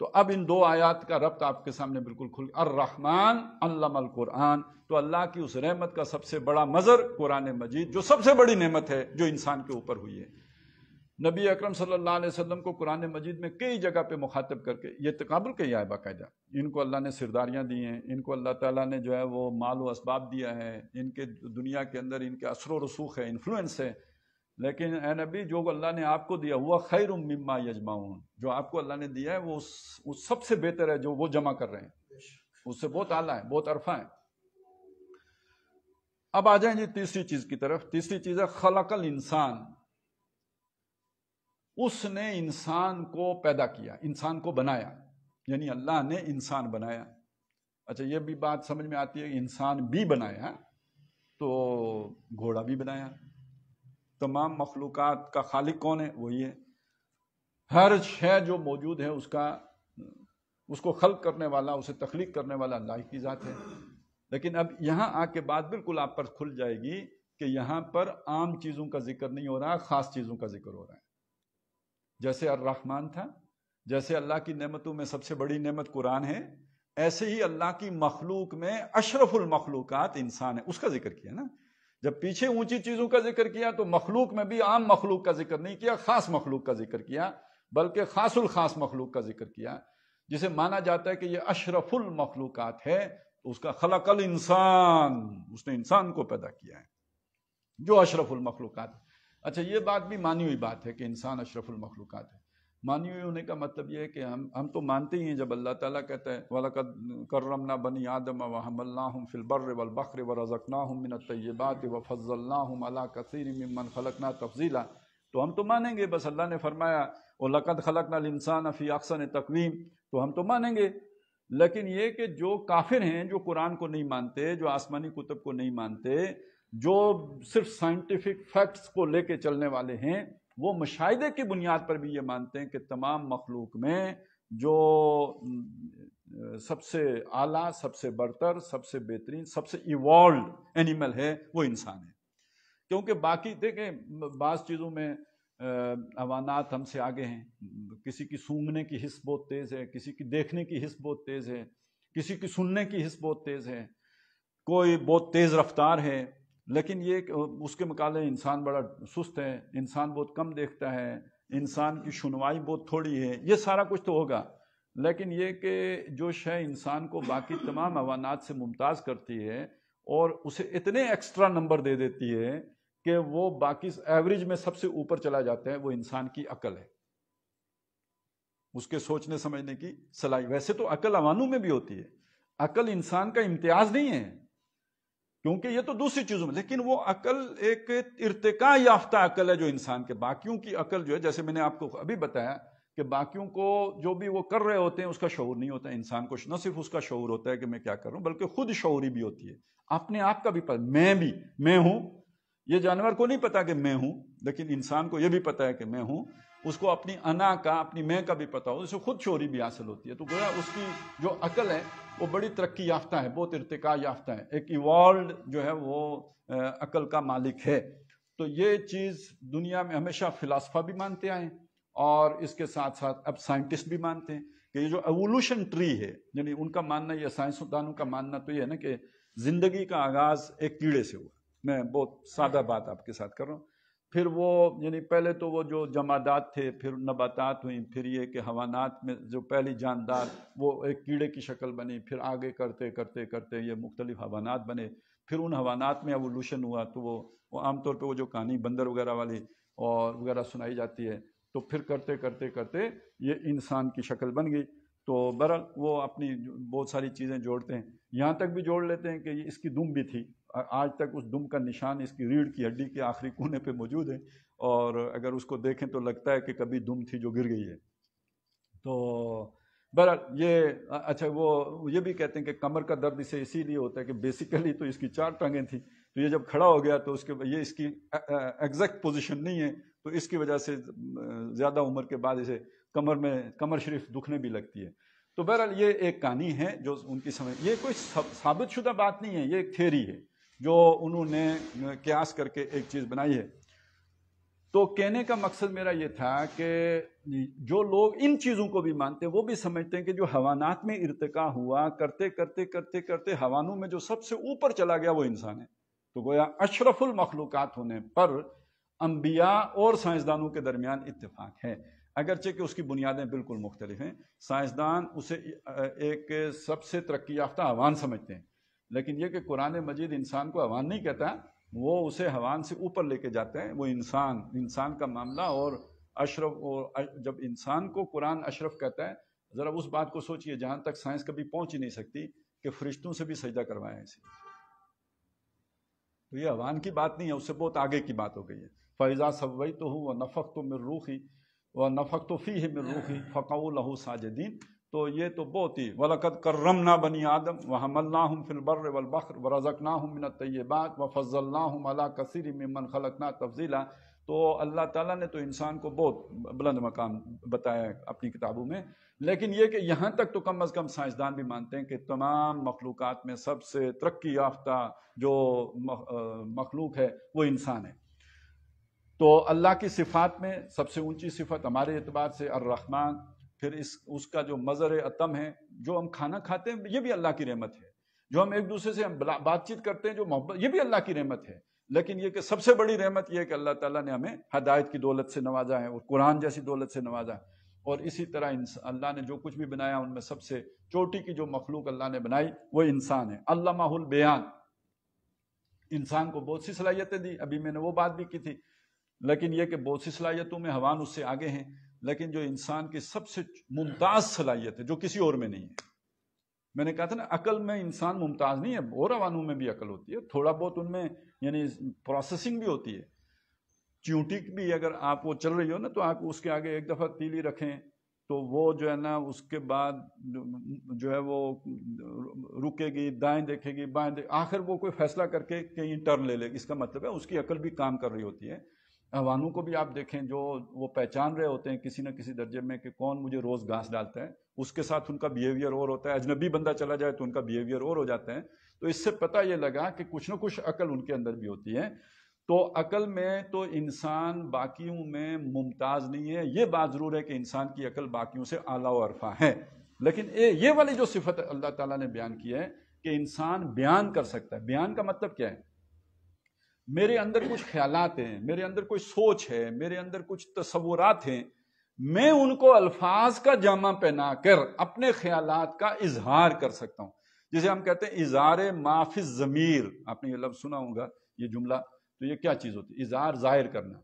تو اب ان دو آیات کا ربط آپ کے سامنے بالکل کھل، الرحمن علم القرآن، تو اللہ کی اس رحمت کا سب سے بڑا مظہر قرآن مجید، جو سب سے بڑی نعمت ہے جو انسان کے اوپر ہوئی ہے۔ نبی اکرم صلی اللہ علیہ وسلم کو قرآن مجید میں کئی جگہ پہ مخاطب کر کے یہ تقابل کیا ہے باقاعدہ، ان کو اللہ نے سرداریاں دی ہیں، ان کو اللہ تعالیٰ نے جو ہے وہ مال و اسباب دیا ہے، ان کے دنیا کے اندر ان کے اثر و رسوخ ہے، انفلوئنس ہے، لیکن اے نبی جو اللہ نے آپ کو دیا ہوا خیر مما یجمعون، جو آپ کو اللہ نے دیا ہے وہ سب سے بہتر ہے جو وہ جمع کر رہے ہیں، اس سے بہت اعلیٰ ہے، بہت عرفہ ہے۔ اب آ جائیں جی تیسری چیز کی طرف۔ تیسری چیز ہے خلق الانسان، اس نے انسان کو پیدا کیا، انسان کو بنایا، یعنی اللہ نے انسان بنایا۔ اچھا، یہ بھی بات سمجھ میں آتی ہے کہ انسان بھی بنایا تو گھوڑا بھی بنایا۔ تمام مخلوقات کا خالق کون ہے؟ وہی ہے۔ ہر شے جو موجود ہے اس کو خلق کرنے والا، اسے تخلیق کرنے والا اللہ کی ذات ہے۔ لیکن اب یہاں آ کے بات بالکل آپ پر کھل جائے گی کہ یہاں پر عام چیزوں کا ذکر نہیں ہو رہا، خاص چیزوں کا ذکر ہو رہا ہے. جیسے الرحمن تھا، جیسے اللہ کی نعمتوں میں سب سے بڑی نعمت قرآن ہے، ایسے ہی اللہ کی مخلوق میں اشرف المخلوقات انسان ہے، اس کا ذکر کیا نا. جب پیچھے اونچی چیزوں کا ذکر کیا تو مخلوق میں بھی عام مخلوق کا ذکر نہیں کیا، خاص مخلوق کا ذکر کیا، بلکہ خاص الخاص مخلوق کا ذکر کیا، جسے مانا جاتا ہے کہ یہ اشرف المخلوقات ہے. اس کا خلق الانسان، اس نے انسان کو پیدا کیا ہے جو اشرف المخلوقات ہے. اچھا، یہ بات بھی مانی ہوئی بات ہے کہ انسان اشرف المخلوقات ہے. مانی ہوئی ہونے کا مطلب یہ ہے کہ ہم تو مانتے ہی ہیں جب اللہ تعالیٰ کہتا ہے وَلَقَدْ كَرَّمْنَا بَنِي آدَمَ وَحَمَلْنَاهُمْ فِي الْبَرِّ وَالْبَحْرِ وَرَزَقْنَاهُمْ مِنَ الطَّيِّبَاتِ وَفَضَّلْنَاهُمْ عَلَىٰ كَثِيرٍ مِّمَّنْ خَلَقْنَا تَفْضِيلًا. تو ہم تو مانیں گے، بس اللہ نے فرمایا وَلَقَدْ خَلَقْنَا الْإِنسَانَ فِي أَحْسَنِ تَقْوِيمٍ، تو ہم تو مانیں گے. لیکن یہ کہ جو کافر ہیں، جو قرآن کو نہیں مانتے، جو آسمانی کتب کو نہیں مانتے، جو صرف سائنٹیفک فیکٹس کو لے کے چلنے والے ہیں، وہ مشاہدے کی بنیاد پر بھی یہ مانتے ہیں کہ تمام مخلوق میں جو سب سے اعلیٰ، سب سے برتر، سب سے بہترین، سب سے ایوالوڈ اینیمل ہے وہ انسان ہے. کیونکہ باقی دیکھیں بعض چیزوں میں حیوانات ہم سے آگے ہیں. کسی کی سونگھنے کی حس بہت تیز ہے، کسی کی دیکھنے کی حس بہت تیز ہے، کسی کی سننے کی حس بہت تیز ہے، کوئی بہت تیز رفتار ہے. لیکن یہ کہ اس کے مقابلے انسان بڑا سست ہے، انسان بہت کم دیکھتا ہے، انسان کی سنوائی بہت تھوڑی ہے. یہ سارا کچھ تو ہوگا، لیکن یہ کہ جو شے انسان کو باقی تمام حیوانات سے ممتاز کرتی ہے اور اسے اتنے ایکسٹرا نمبر دے دیتی ہے کہ وہ باقی ایوریج میں سب سے اوپر چلا جاتا ہے، وہ انسان کی عقل ہے، اس کے سوچنے سمجھنے کی صلاحیت. ویسے تو عقل حیوانوں میں بھی ہوتی ہے، عقل انسان کا امتیاز نہیں ہے کیونکہ یہ تو دوسری چیزوں میں، لیکن وہ عقل ایک ارتقاء یافتہ عقل ہے جو انسان کے. باقیوں کی عقل جو ہے، جیسے میں نے آپ کو ابھی بتایا کہ باقیوں کو جو بھی وہ کر رہے ہوتے ہیں اس کا شعور نہیں ہوتا. انسان کو نہ صرف اس کا شعور ہوتا ہے کہ میں کیا کر رہا ہوں، بلکہ خود شعوری بھی ہوتی ہے، اپنے آپ کا بھی پتہ. میں ہوں. یہ جانور کو نہیں پتا کہ میں ہوں، لیکن انسان کو یہ بھی پتا ہے کہ میں ہوں. اس کو اپنی انا کا، اپنی میں کا بھی پتا ہو، اسے خود شعوری بھی حاصل ہوتی ہے. تو گویا اس کی جو عقل ہے وہ بڑی ترقی یافتہ ہے، بہت ارتقاء یافتہ ہے، ایک ایوالوڈ جو ہے وہ عقل کا مالک ہے. تو یہ چیز دنیا میں ہمیشہ فلاسفہ بھی مانتے آئے ہیں، اور اس کے ساتھ ساتھ اب سائنٹسٹ بھی مانتے ہیں کہ یہ جو ایوولوشن ٹری ہے، یعنی ان کا ماننا، یہ سائنسدانوں کا ماننا تو یہ ہے نا کہ زندگی کا آغاز ایک کیڑے سے ہوا. میں بہت سادہ بات آپ کے ساتھ کر رہا ہوں. پھر وہ یعنی پہلے تو وہ جو جمادات تھے، پھر نباتات ہوئیں، پھر یہ کہ حیوانات میں جو پہلی جاندار وہ ایک کیڑے کی شکل بنی، پھر آگے کرتے کرتے کرتے یہ مختلف حیوانات بنے. پھر ان حیوانات میں ایوولوشن ہوا تو وہ عام طور پہ وہ جو کہانی بندر وغیرہ والی اور وغیرہ سنائی جاتی ہے، تو پھر کرتے کرتے کرتے یہ انسان کی شکل بن گئی. تو بہرحال وہ اپنی بہت ساری چیزیں جوڑتے ہیں، یہاں تک بھی جوڑ لیتے ہیں کہ یہ اس کی دم بھی تھی. آج تک اس دم کا نشان اس کی ریڑھ کی ہڈی کے آخری کونے پہ موجود ہے، اور اگر اس کو دیکھیں تو لگتا ہے کہ کبھی دم تھی جو گر گئی ہے. تو بہرحال یہ اچھا، وہ یہ بھی کہتے ہیں کہ کمر کا درد اسے اسی لیے ہوتا ہے کہ بیسیکلی تو اس کی 4 ٹانگیں تھیں، تو یہ جب کھڑا ہو گیا تو یہ اس کی ایگزیکٹ پوزیشن نہیں ہے، تو اس کی وجہ سے زیادہ عمر کے بعد اسے کمر شریف دکھنے بھی لگتی ہے. تو بہرحال یہ ایک کہانی ہے جو ان کی سمجھ، یہ کوئی ثابت شدہ بات نہیں ہے، یہ ایک تھیوری ہے جو انہوں نے قیاس کر کے ایک چیز بنائی ہے. تو کہنے کا مقصد میرا یہ تھا کہ جو لوگ ان چیزوں کو بھی مانتے ہیں وہ بھی سمجھتے ہیں کہ جو حیوانات میں ارتقاء ہوا، کرتے کرتے کرتے کرتے حیوانوں میں جو سب سے اوپر چلا گیا وہ انسان ہے. تو گویا اشرف المخلوقات ہونے پر انبیاء اور سائنسدانوں کے درمیان اتفاق ہے، اگرچہ کہ اس کی بنیادیں بالکل مختلف ہیں. سائنسدان اسے ایک سب سے ترقی یافتہ حیوان سمجھتے ہیں، لیکن یہ کہ قرآن مجید انسان کو حیوان نہیں کہتا، وہ اسے حیوان سے اوپر لے کے جاتے ہیں. وہ انسان کا معاملہ اور اشرف، اور جب انسان کو قرآن اشرف کہتا ہے، ذرا اس بات کو سوچئے جہاں تک سائنس کبھی پہنچ ہی نہیں سکتی کہ فرشتوں سے بھی سجدہ کروائیں اسے. تو یہ حیوان کی بات نہیں ہے، اس سے بہت آگے کی بات ہو گئی ہے. فَإِذَا سَوَّيْتُهُ وَنَفَخْتُ مِن رُّوحِي وَنَفَخْتُ فِيهِ مِن رُّوحِي فَقَعُوا لَهُ سَاجِدِينَ. تو یہ تو بہت ہی وَلَقَدْ كَرَّمْنَا بَنِي آدَمَ وَحَمَلْنَاهُمْ فِي الْبَرِّ وَالْبَحْرِ وَرَزَقْنَاهُمْ مِنَ الطَّيِّبَاتِ وَفَضَّلْنَاهُمْ عَلَىٰ كَثِيرٍ مِّمَّنْ خَلَقْنَا تَفْضِيلًا. تو اللہ تعالیٰ نے تو انسان کو بہت بلند مقام بتایا ہے اپنی کتابوں میں، لیکن یہ کہ یہاں تک تو کم از کم سائنسدان بھی مانتے ہیں کہ تمام مخلوقات میں سب سے ترقی یافتہ جو مخلوق ہے وہ انسان ہے۔ تو اللہ کی صفات میں سب سے اونچی صفت ہمارے اعتبار سے الرحمن، پھر اس کا جو مظہر اتم ہے، جو ہم کھانا کھاتے ہیں یہ بھی اللہ کی رحمت ہے، جو ہم ایک دوسرے سے بات چیت کرتے ہیں جو محبت، یہ بھی اللہ کی رحمت ہے۔ لیکن یہ کہ سب سے بڑی رحمت یہ ہے کہ اللہ تعالیٰ نے ہمیں ہدایت کی دولت سے نوازا ہے اور قرآن جیسی دولت سے نوازا ہے، اور اسی طرح اللہ نے جو کچھ بھی بنایا ان میں سب سے چوٹی کی جو مخلوق اللہ نے بنائی وہ انسان ہے۔ علمہ البیان، انسان کو بہت سی صلاحیتیں دی، ابھی میں نے وہ بات بھی کی تھی، لیکن یہ کہ بہت سی صلاحیتوں میں حیوان اس سے آگے ہیں، لیکن جو انسان کی سب سے ممتاز صلاحیت ہے جو کسی اور میں نہیں ہے، میں نے کہا تھا نا عقل میں انسان ممتاز نہیں ہے، اور حیوانوں میں بھی عقل ہوتی ہے، تھوڑا بہت ان میں یعنی پروسیسنگ بھی ہوتی ہے۔ چیونٹی بھی اگر آپ وہ چل رہی ہو نا تو آپ اس کے آگے ایک دفعہ تیلی رکھیں تو وہ جو ہے نا اس کے بعد جو ہے وہ رکے گی، دائیں دیکھے گی بائیں آخر وہ کوئی فیصلہ کر کے کہیں ٹرن لے لے گی، اس کا مطلب ہے اس کی عقل بھی کام کر رہی ہوتی ہے۔ حیوانوں کو بھی آپ دیکھیں جو وہ پہچان رہے ہوتے ہیں کسی نہ کسی درجے میں کہ کون مجھے روز گھاس ڈالتا ہے، اس کے ساتھ ان کا بیہیویئر اور ہوتا ہے، اجنبی بندہ چلا جائے تو ان کا بیہیویئر اور ہو جاتا ہے، تو اس سے پتہ یہ لگا کہ کچھ نہ کچھ عقل ان کے اندر بھی ہوتی ہے۔ تو عقل میں تو انسان باقیوں میں ممتاز نہیں ہے، یہ بات ضرور ہے کہ انسان کی عقل باقیوں سے اعلیٰ و ارفع ہے، لیکن یہ والی جو صفت اللہ تعالیٰ نے بیان کی ہے کہ انسان بیان کر سکتا ہے۔ بیان کا مطلب کیا ہے؟ میرے اندر کچھ خیالات ہیں، میرے اندر کوئی سوچ ہے، میرے اندر کچھ تصورات ہیں، میں ان کو الفاظ کا جامہ پہنا کر اپنے خیالات کا اظہار کر سکتا ہوں، جسے ہم کہتے ہیں اظہار ما فی الضمیر۔ آپ نے یہ لفظ سنا ہوگا، یہ جملہ، تو یہ کیا چیز ہوتی ہے؟ اظہار، ظاہر کرنا۔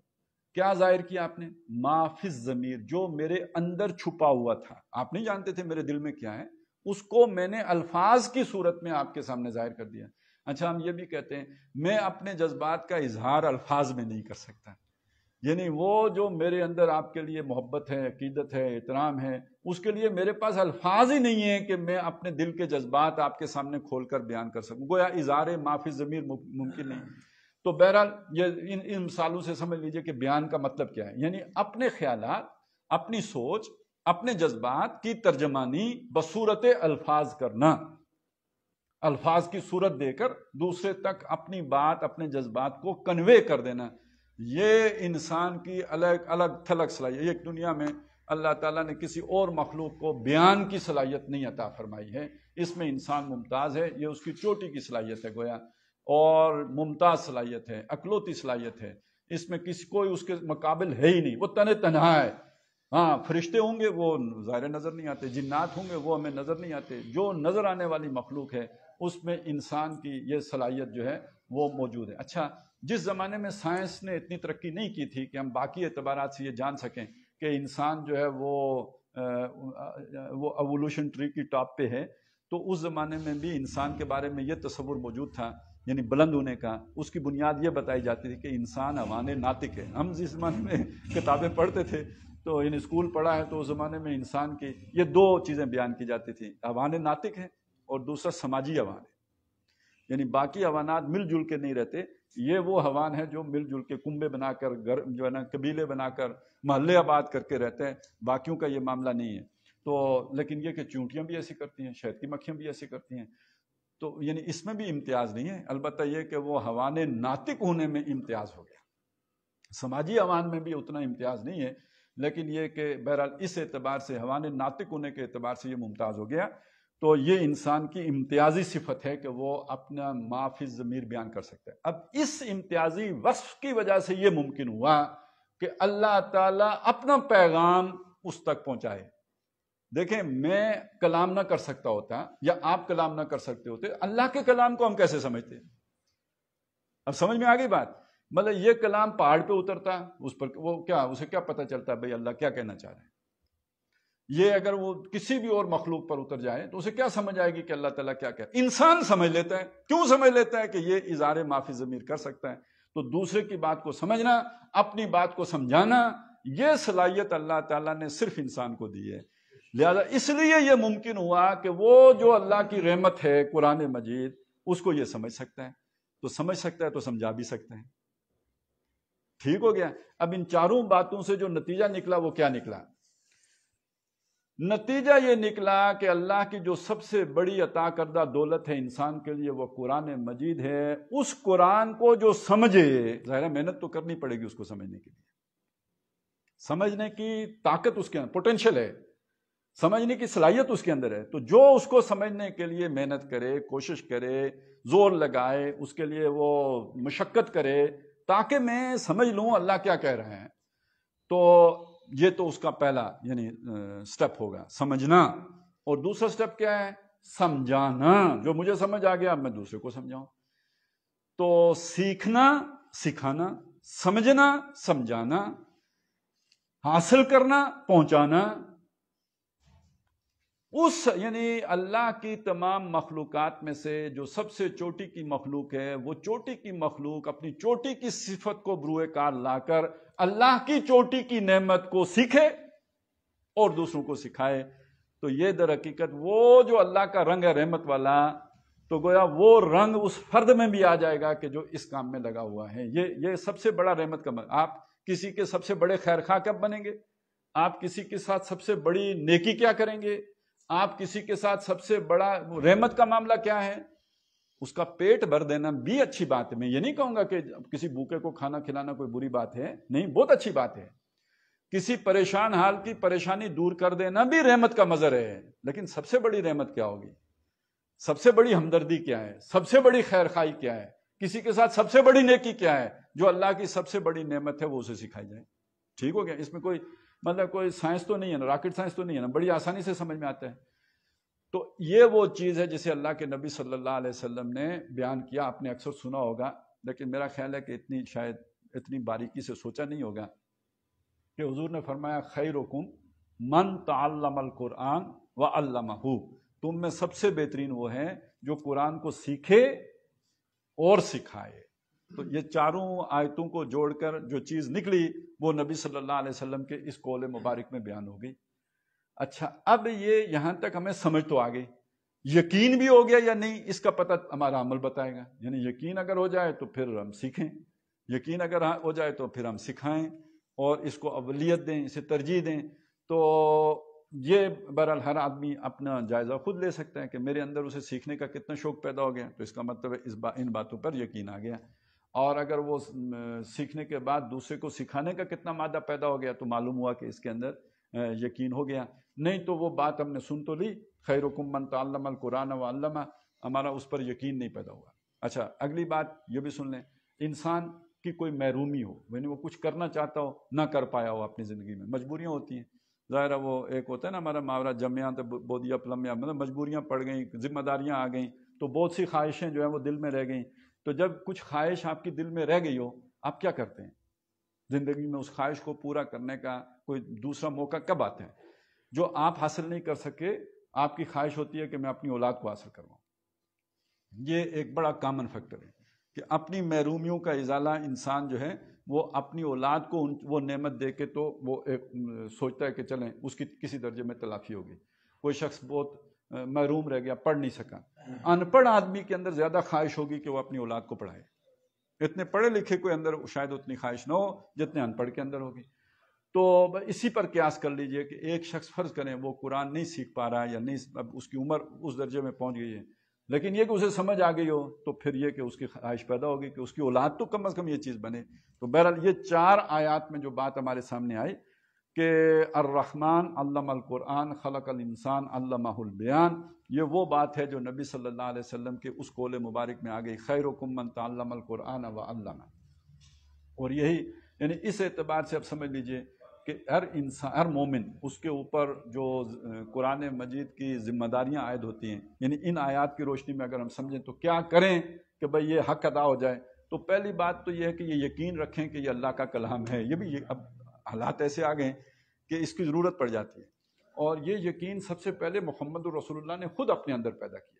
کیا ظاہر کیا آپ نے؟ ما فی الضمیر، جو میرے اندر چھپا ہوا تھا، آپ نہیں جانتے تھے میرے دل میں کیا ہے، اس کو میں نے الفاظ کی صورت میں آپ کے سامنے ظاہر کر دیا۔ اچھا، ہم یہ بھی کہتے ہیں میں اپنے جذبات کا اظہار الفاظ میں نہیں کر سکتا، یعنی وہ جو میرے اندر آپ کے لیے محبت ہے، عقیدت ہے، احترام ہے، اس کے لیے میرے پاس الفاظ ہی نہیں ہیں کہ میں اپنے دل کے جذبات آپ کے سامنے کھول کر بیان کر سکوں، گویا اظہار ما فی الضمیر ممکن نہیں۔ تو بہرحال یہ ان مثالوں سے سمجھ لیجئے کہ بیان کا مطلب کیا ہے، یعنی اپنے خیالات، اپنی سوچ، اپنے جذبات کی ترجمانی بصورت الفاظ کرنا، الفاظ کی صورت دے کر دوسرے تک اپنی بات، اپنے جذبات کو کنوے کر دینا، یہ انسان کی الگ الگ تھلگ صلاحیت۔ ایک دنیا میں اللہ تعالیٰ نے کسی اور مخلوق کو بیان کی صلاحیت نہیں عطا فرمائی ہے، اس میں انسان ممتاز ہے، یہ اس کی چوٹی کی صلاحیت ہے گویا، اور ممتاز صلاحیت ہے، اکلوتی صلاحیت ہے، اس میں کسی کوئی اس کے مقابل ہے ہی نہیں، وہ تنہا ہے۔ ہاں، فرشتے ہوں گے وہ ظاہر نظر نہیں آتے، جنات ہوں گے وہ ہمیں نظر نہیں آتے، جو نظر آنے والی مخلوق ہے اس میں انسان کی یہ صلاحیت جو ہے وہ موجود ہے۔ اچھا، جس زمانے میں سائنس نے اتنی ترقی نہیں کی تھی کہ ہم باقی اعتبارات سے یہ جان سکیں کہ انسان جو ہے وہ ایوولوشن ٹری کی ٹاپ پہ ہے، تو اس زمانے میں بھی انسان کے بارے میں یہ تصور موجود تھا، یعنی بلند ہونے کا۔ اس کی بنیاد یہ بتائی جاتی تھی کہ انسان حیوان ناطق ہے۔ ہم جس زمانے میں کتابیں پڑھتے تھے تو یعنی اسکول پڑھا ہے تو اس زمانے میں انسان کی یہ دو چیزیں بیان کی جاتی تھیں، حیوان ناطق ہے اور دوسرا سماجی حیوان ہے، یعنی باقی حیوانات مل جل کے نہیں رہتے، یہ وہ حیوان ہے جو مل جل کے کنبے بنا کر، گھر جو ہے نا قبیلے بنا کر، محلے آباد کر کے رہتے ہیں، باقیوں کا یہ معاملہ نہیں ہے۔ تو لیکن یہ کہ چونٹیاں بھی ایسی کرتی ہیں، شہد کی مکھیاں بھی ایسی کرتی ہیں، تو یعنی اس میں بھی امتیاز نہیں ہے، البتہ یہ کہ وہ حیوان ناطق ہونے میں امتیاز ہو گیا۔ سماجی حیوان میں بھی اتنا امتیاز نہیں ہے، لیکن یہ کہ بہرحال اس اعتبار سے حیوان ناطق ہونے کے اعتبار سے یہ ممتاز ہو گیا۔ تو یہ انسان کی امتیازی صفت ہے کہ وہ اپنا ما فی الضمیر بیان کر سکتا ہے۔ اب اس امتیازی وصف کی وجہ سے یہ ممکن ہوا کہ اللہ تعالیٰ اپنا پیغام اس تک پہنچائے۔ دیکھیں، میں کلام نہ کر سکتا ہوتا یا آپ کلام نہ کر سکتے ہوتے، اللہ کے کلام کو ہم کیسے سمجھتے؟ اب سمجھ میں آ گئی بات؟ مطلب یہ کلام پہاڑ پہ اترتا، اس پر وہ کیا، اسے کیا پتہ چلتا ہے بھئی اللہ کیا کہنا چاہ رہے ہیں؟ یہ اگر وہ کسی بھی اور مخلوق پر اتر جائے تو اسے کیا سمجھ آئے گی کہ اللہ تعالیٰ کیا کہہ؟ انسان سمجھ لیتا ہے۔ کیوں سمجھ لیتا ہے؟ کہ یہ اظہار ما فی الضمیر کر سکتا ہے۔ تو دوسرے کی بات کو سمجھنا، اپنی بات کو سمجھانا، یہ صلاحیت اللہ تعالیٰ نے صرف انسان کو دی ہے۔ لہذا اس لیے یہ ممکن ہوا کہ وہ جو اللہ کی رحمت ہے قرآن مجید، اس کو یہ سمجھ سکتا ہے، تو سمجھ سکتا ہے تو سمجھا بھی سکتا ہے۔ ٹھیک ہو گیا؟ اب ان چاروں باتوں سے جو نتیجہ نکلا وہ کیا نکلا؟ نتیجہ یہ نکلا کہ اللہ کی جو سب سے بڑی عطا کردہ دولت ہے انسان کے لیے وہ قرآن مجید ہے. اس قرآن کو جو سمجھے، ظاہر محنت تو کرنی پڑے گی اس کو سمجھنے کے لیے، سمجھنے کی طاقت اس کے اندر، پوٹینشل ہے، سمجھنے کی صلاحیت اس کے اندر ہے. تو جو اس کو سمجھنے کے لیے محنت کرے، کوشش کرے، زور لگائے، اس کے لیے وہ مشقت کرے تاکہ میں سمجھ لوں اللہ کیا کہہ رہے ہیں، تو یہ تو اس کا پہلا یعنی سٹیپ ہوگا، سمجھنا. اور دوسرا سٹیپ کیا ہے؟ سمجھانا. جو مجھے سمجھ آ گیا اب میں دوسرے کو سمجھاؤں. تو سیکھنا، سکھانا، سمجھنا، سمجھانا، حاصل کرنا، پہنچانا. اس یعنی اللہ کی تمام مخلوقات میں سے جو سب سے چوٹی کی مخلوق ہے، وہ چوٹی کی مخلوق اپنی چوٹی کی صفت کو بروئے کار لا کر اللہ کی چوٹی کی نعمت کو سیکھے اور دوسروں کو سکھائے. تو یہ در حقیقت وہ جو اللہ کا رنگ ہے رحمت والا، تو گویا وہ رنگ اس فرد میں بھی آ جائے گا کہ جو اس کام میں لگا ہوا ہے. یہ سب سے بڑا رحمت کا آپ کسی کے سب سے بڑے خیر خواہ کب بنیں گے؟ آپ کسی کے ساتھ سب سے بڑی نیکی کیا کریں گے؟ آپ کسی کے ساتھ سب سے بڑا رحمت کا معاملہ کیا ہے؟ اس کا پیٹ بھر دینا بھی اچھی بات ہے. میں یہ نہیں کہوں گا کہ کسی بھوکے کو کھانا کھلانا کوئی بری بات ہے، نہیں، بہت اچھی بات ہے. کسی پریشان حال کی پریشانی دور کر دینا بھی رحمت کا مظہر ہے. لیکن سب سے بڑی رحمت کیا ہوگی؟ سب سے بڑی ہمدردی کیا ہے؟ سب سے بڑی خیر خواہی کیا ہے؟ کسی کے ساتھ سب سے بڑی نیکی کیا ہے؟ جو اللہ کی سب سے بڑی نعمت ہے وہ اسے سکھائی جائے. ٹھیک ہو گیا؟ اس میں کوئی مطلب کوئی سائنس تو نہیں ہے نا، راکٹ سائنس تو نہیں ہے نا، بڑی آسانی سے سمجھ میں آتا ہے. تو یہ وہ چیز ہے جسے اللہ کے نبی صلی اللہ علیہ وسلم نے بیان کیا. آپ نے اکثر سنا ہوگا، لیکن میرا خیال ہے کہ اتنی باریکی سے سوچا نہیں ہوگا کہ حضور نے فرمایا خیرکم من تعلم القرآن وعلمہ. تم میں سب سے بہترین وہ ہے جو قرآن کو سیکھے اور سکھائے. تو یہ چاروں آیتوں کو جوڑ کر جو چیز نکلی وہ نبی صلی اللہ علیہ وسلم کے اس قول مبارک میں بیان ہو گئی. اچھا، اب یہ یہاں تک ہمیں سمجھ تو آ گئی. یقین بھی ہو گیا یا نہیں اس کا پتہ ہمارا عمل بتائے گا. یعنی یقین اگر ہو جائے تو پھر ہم سیکھیں، یقین اگر ہو جائے تو پھر ہم سکھائیں اور اس کو اولیت دیں، اسے ترجیح دیں. تو یہ بہرحال ہر آدمی اپنا جائزہ خود لے سکتا ہے کہ میرے اندر اسے سیکھنے کا کتنا شوق پیدا ہو گیا، تو اس کا مطلب ہے ان باتوں پر یقین آ گیا. اور اگر وہ سیکھنے کے بعد دوسرے کو سکھانے کا کتنا مادہ پیدا ہو گیا تو معلوم ہوا کہ اس کے اندر یقین ہو گیا. نہیں تو وہ بات ہم نے سن تو لی، خیرکم من تعلم القرآن وعلمہ، ہمارا اس پر یقین نہیں پیدا ہوا. اچھا، اگلی بات یہ بھی سن لیں. انسان کی کوئی محرومی ہو، یعنی وہ کچھ کرنا چاہتا ہو نہ کر پایا ہو اپنی زندگی میں، مجبوریاں ہوتی ہیں. ظاہر ہے وہ ایک ہوتا ہے نا ہمارا محاورہ جمعیاں تو بودیا پلمیا، مطلب مجبوریاں پڑ گئیں، ذمہ داریاں آ گئیں، تو بہت سی خواہشیں جو ہیں وہ دل میں رہ گئیں. تو جب کچھ خواہش آپ کی دل میں رہ گئی ہو، آپ کیا کرتے ہیں زندگی میں؟ اس خواہش کو پورا کرنے کا کوئی دوسرا موقع کب آتا ہے؟ جو آپ حاصل نہیں کر سکے، آپ کی خواہش ہوتی ہے کہ میں اپنی اولاد کو حاصل کرواؤں. یہ ایک بڑا کامن فیکٹر ہے کہ اپنی محرومیوں کا ازالہ انسان جو ہے وہ اپنی اولاد کو وہ نعمت دے کے تو وہ ایک سوچتا ہے کہ چلیں اس کی کسی درجے میں تلافی ہوگی. کوئی شخص بہت محروم رہ گیا، پڑھ نہیں سکا، ان پڑھ آدمی کے اندر زیادہ خواہش ہوگی کہ وہ اپنی اولاد کو پڑھائے. اتنے پڑھے لکھے کوئی اندر شاید اتنی خواہش نہ ہو جتنے ان پڑھ کے اندر ہوگی. تو اسی پر قیاس کر لیجئے کہ ایک شخص فرض کریں وہ قرآن نہیں سیکھ پا رہا ہے یا نہیں، اب اس کی عمر اس درجے میں پہنچ گئی ہے، لیکن یہ کہ اسے سمجھ آ گئی ہو، تو پھر یہ کہ اس کی خواہش پیدا ہوگی کہ اس کی اولاد تو کم از کم یہ چیز بنے. تو بہرحال یہ 4 آیات میں جو بات ہمارے سامنے آئی کہ الرحمن علم القرآن خلق الانسان علمہ البیان، یہ وہ بات ہے جو نبی صلی اللہ علیہ وسلم کے اس قول مبارک میں آ گئی، خیرکم من تعلم القرآن وعلمہ. اور یہی یعنی اس اعتبار سے اب سمجھ لیجئے کہ ہر انسان، ہر مومن، اس کے اوپر جو قرآن مجید کی ذمہ داریاں عائد ہوتی ہیں، یعنی ان آیات کی روشنی میں اگر ہم سمجھیں تو کیا کریں کہ بھئی یہ حق ادا ہو جائے. تو پہلی بات تو یہ ہے کہ یہ یقین رکھیں کہ یہ اللہ کا کلام ہے. یہ بھی اب حالات ایسے آ گئے کہ اس کی ضرورت پڑ جاتی ہے، اور یہ یقین سب سے پہلے محمد رسول اللہ نے خود اپنے اندر پیدا کیا.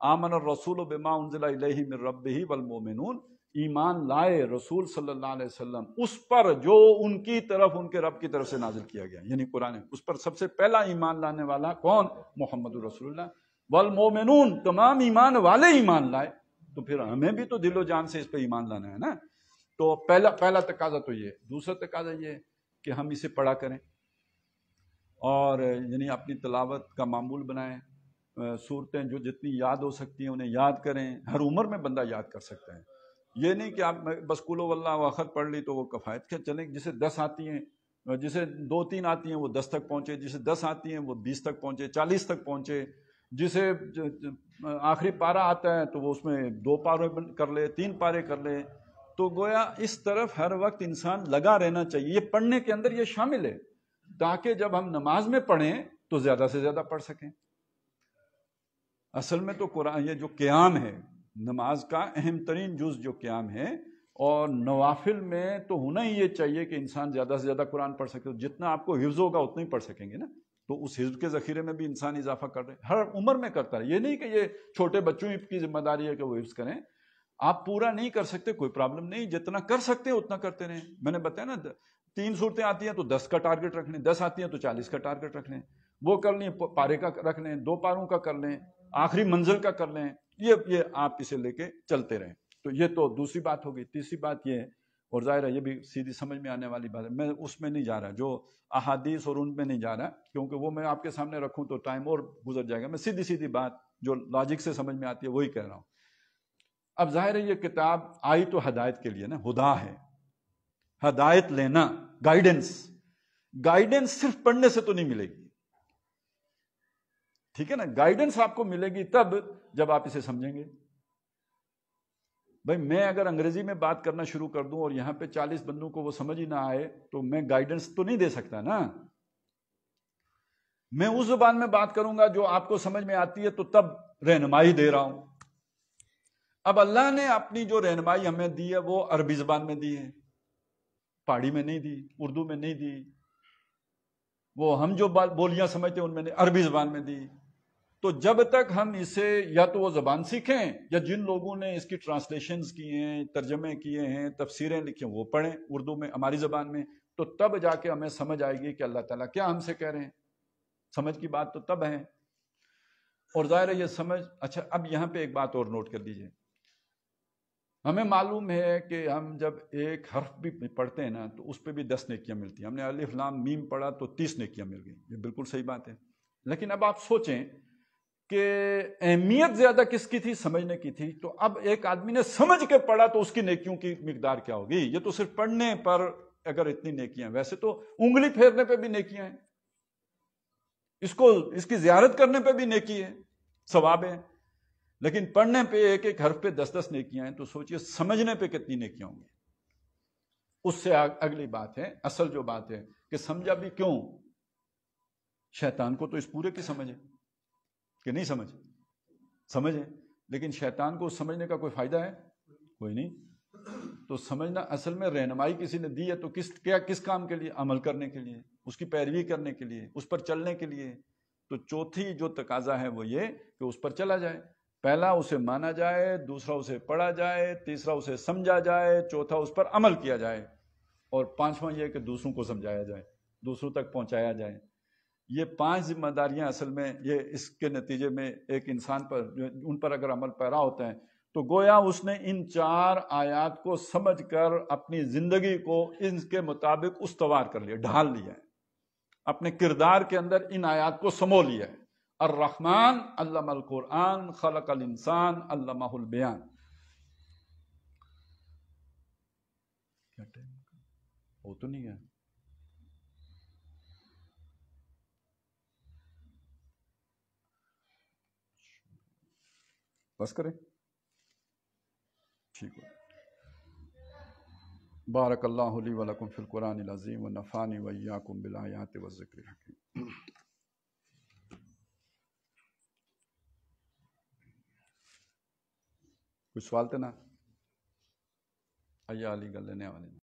آمن الرسول بما انزل الیہ من ربہ والمؤمنون، ایمان لائے رسول صلی اللہ علیہ وسلم اس پر جو ان کی طرف، ان کے رب کی طرف سے نازل کیا گیا، یعنی قرآن. اس پر سب سے پہلا ایمان لانے والا کون؟ محمد رسول اللہ. والمؤمنون، تمام ایمان والے ایمان لائے. تو پھر ہمیں بھی تو دل و جان سے اس پہ ایمان لانا ہے نا. تو پہلا تقاضا تو یہ. دوسرا تقاضا یہ کہ ہم اسے پڑھا کریں. اور یعنی اپنی تلاوت کا معمول بنائیں، صورتیں جو جتنی یاد ہو سکتی ہیں انہیں یاد کریں. ہر عمر میں بندہ یاد کر سکتا ہے. یہ نہیں کہ آپ بس قل هو اللہ آخر پڑھ لی تو وہ کفایت. کہ چلیں جسے 10 آتی ہیں، جسے 2-3 آتی ہیں وہ 10 تک پہنچے، جسے 10 آتی ہیں وہ 20 تک پہنچے، 40 تک پہنچے. جسے آخری پارہ آتا ہے تو وہ اس میں 2 پارے کر لے، 3 پارے کر لے. تو گویا اس طرف ہر وقت انسان لگا رہنا چاہیے. یہ پڑھنے کے اندر یہ شامل ہے تاکہ جب ہم نماز میں پڑھیں تو زیادہ سے زیادہ پڑھ سکیں. اصل میں تو قرآن یہ جو قیام ہے نماز کا اہم ترین جز جو قیام ہے، اور نوافل میں تو ہونا ہی یہ چاہیے کہ انسان زیادہ سے زیادہ قرآن پڑھ سکے. جتنا آپ کو حفظ ہوگا اتنا ہی پڑھ سکیں گے نا. تو اس حفظ کے ذخیرے میں بھی انسان اضافہ کر رہے ہیں، ہر عمر میں کرتا ہے. یہ نہیں کہ یہ چھوٹے بچوں کی ذمہ داری ہے کہ وہ حفظ کریں. آپ پورا نہیں کر سکتے کوئی پرابلم نہیں، جتنا کر سکتے ہیں اتنا کرتے رہیں. میں نے بتایا نا 3 صورتیں آتی ہیں تو 10 کا ٹارگٹ رکھ لیں، 10 آتی ہیں تو 40 کا ٹارگٹ رکھ لیں. وہ کر لیں، پارے کا رکھ لیں، 2 پاروں کا کر لیں، آخری منزل کا کر لیں. یہ آپ اسے لے کے چلتے رہیں. تو یہ تو دوسری بات ہوگی. تیسری بات یہ ہے، اور ظاہر ہے یہ بھی سیدھی سمجھ میں آنے والی بات ہے، میں اس میں نہیں جا رہا، جو احادیث اور ان میں نہیں جا رہا، کیونکہ وہ میں آپ کے سامنے رکھوں تو ٹائم اور گزر جائے گا. میں سیدھی بات جو لاجک سے سمجھ میں آتی ہے وہی کہہ رہا ہوں. اب ظاہر ہے یہ کتاب آئی تو ہدایت کے لیے نا، ہدا ہے، ہدایت لینا، گائیڈنس صرف پڑھنے سے تو نہیں ملے گی. ٹھیک ہے نا، گائیڈنس آپ کو ملے گی تب جب آپ اسے سمجھیں گے. بھائی میں اگر انگریزی میں بات کرنا شروع کر دوں اور یہاں پہ 40 بندوں کو وہ سمجھ ہی نہ آئے تو میں گائیڈنس تو نہیں دے سکتا نا. میں اس زبان میں بات کروں گا جو آپ کو سمجھ میں آتی ہے تو تب رہنمائی دے رہا ہوں. اب اللہ نے اپنی جو رہنمائی ہمیں دی ہے وہ عربی زبان میں دی ہے، پہاڑی میں نہیں دی، اردو میں نہیں دی. وہ ہم جو بولیاں سمجھتے ہیں ان میں نے عربی زبان میں دی. تو جب تک ہم اسے یا تو وہ زبان سیکھیں یا جن لوگوں نے اس کی ٹرانسلیشنز کی ہیں، ترجمے کیے ہیں، تفسیریں لکھی ہیں وہ پڑھیں اردو میں، ہماری زبان میں، تو تب جا کے ہمیں سمجھ آئے گی کہ اللہ تعالیٰ کیا ہم سے کہہ رہے ہیں. سمجھ کی بات تو تب ہے. اور ظاہر ہے یہ سمجھ. اچھا اب یہاں پہ ایک بات اور نوٹ کر دیجئے. ہمیں معلوم ہے کہ ہم جب ایک حرف بھی پڑھتے ہیں نا تو اس پہ بھی 10 نیکیاں ملتی ہیں. ہم نے الف لام میم پڑھا تو 30 نیکیاں مل گئی. یہ بالکل صحیح بات ہے. لیکن اب آپ سوچیں کہ اہمیت زیادہ کس کی تھی؟ سمجھنے کی تھی. تو اب ایک آدمی نے سمجھ کے پڑھا تو اس کی نیکیوں کی مقدار کیا ہوگی؟ یہ تو صرف پڑھنے پر اگر اتنی نیکیاں، ویسے تو انگلی پھیرنے پہ بھی نیکیاں ہیں، اس کی زیارت کرنے پہ بھی نیکی ہے، ثواب ہے. لیکن پڑھنے پہ ایک ایک حرف پہ 10 نیکیاں ہیں. تو سوچئے سمجھنے پہ کتنی نیکیاں ہوں گی. اس سے اگلی بات ہے، اصل جو بات ہے کہ سمجھا بھی کیوں؟ شیطان کو تو اس پورے کی سمجھ ہے کہ نہیں سمجھ ہے، لیکن شیطان کو سمجھنے کا کوئی فائدہ ہے؟ کوئی نہیں. تو سمجھنا اصل میں رہنمائی کسی نے دی ہے تو کس کام کے لیے؟ عمل کرنے کے لیے، اس کی پیروی کرنے کے لیے، اس پر چلنے کے لیے. تو چوتھی جو تقاضا ہے وہ یہ کہ اس پر چلا جائے. پہلا اسے مانا جائے، دوسرا اسے پڑھا جائے، تیسرا اسے سمجھا جائے، چوتھا اس پر عمل کیا جائے، اور پانچواں یہ کہ دوسروں کو سمجھایا جائے، دوسروں تک پہنچایا جائے. یہ 5 ذمہ داریاں اصل میں یہ اس کے نتیجے میں ایک انسان پر ان پر اگر عمل پیرا ہوتا ہے تو گویا اس نے ان 4 آیات کو سمجھ کر اپنی زندگی کو ان کے مطابق استوار کر لیا، ڈھال لیا ہے، اپنے کردار کے اندر ان آیات کو سمو لیا ہے. الرحمن علم القرآن خلق الانسان علمہ البیان. کیا ٹائم ہو تو نہیں گیا؟ بس کریں؟ ٹھیک ہے. بارک اللہ لی ولکم فی القرآن العظیم ونفعنی وایاکم بالآیات والذکر الحکیم. کوئی سوال تو نہ؟ آئیے علی گل لینے والے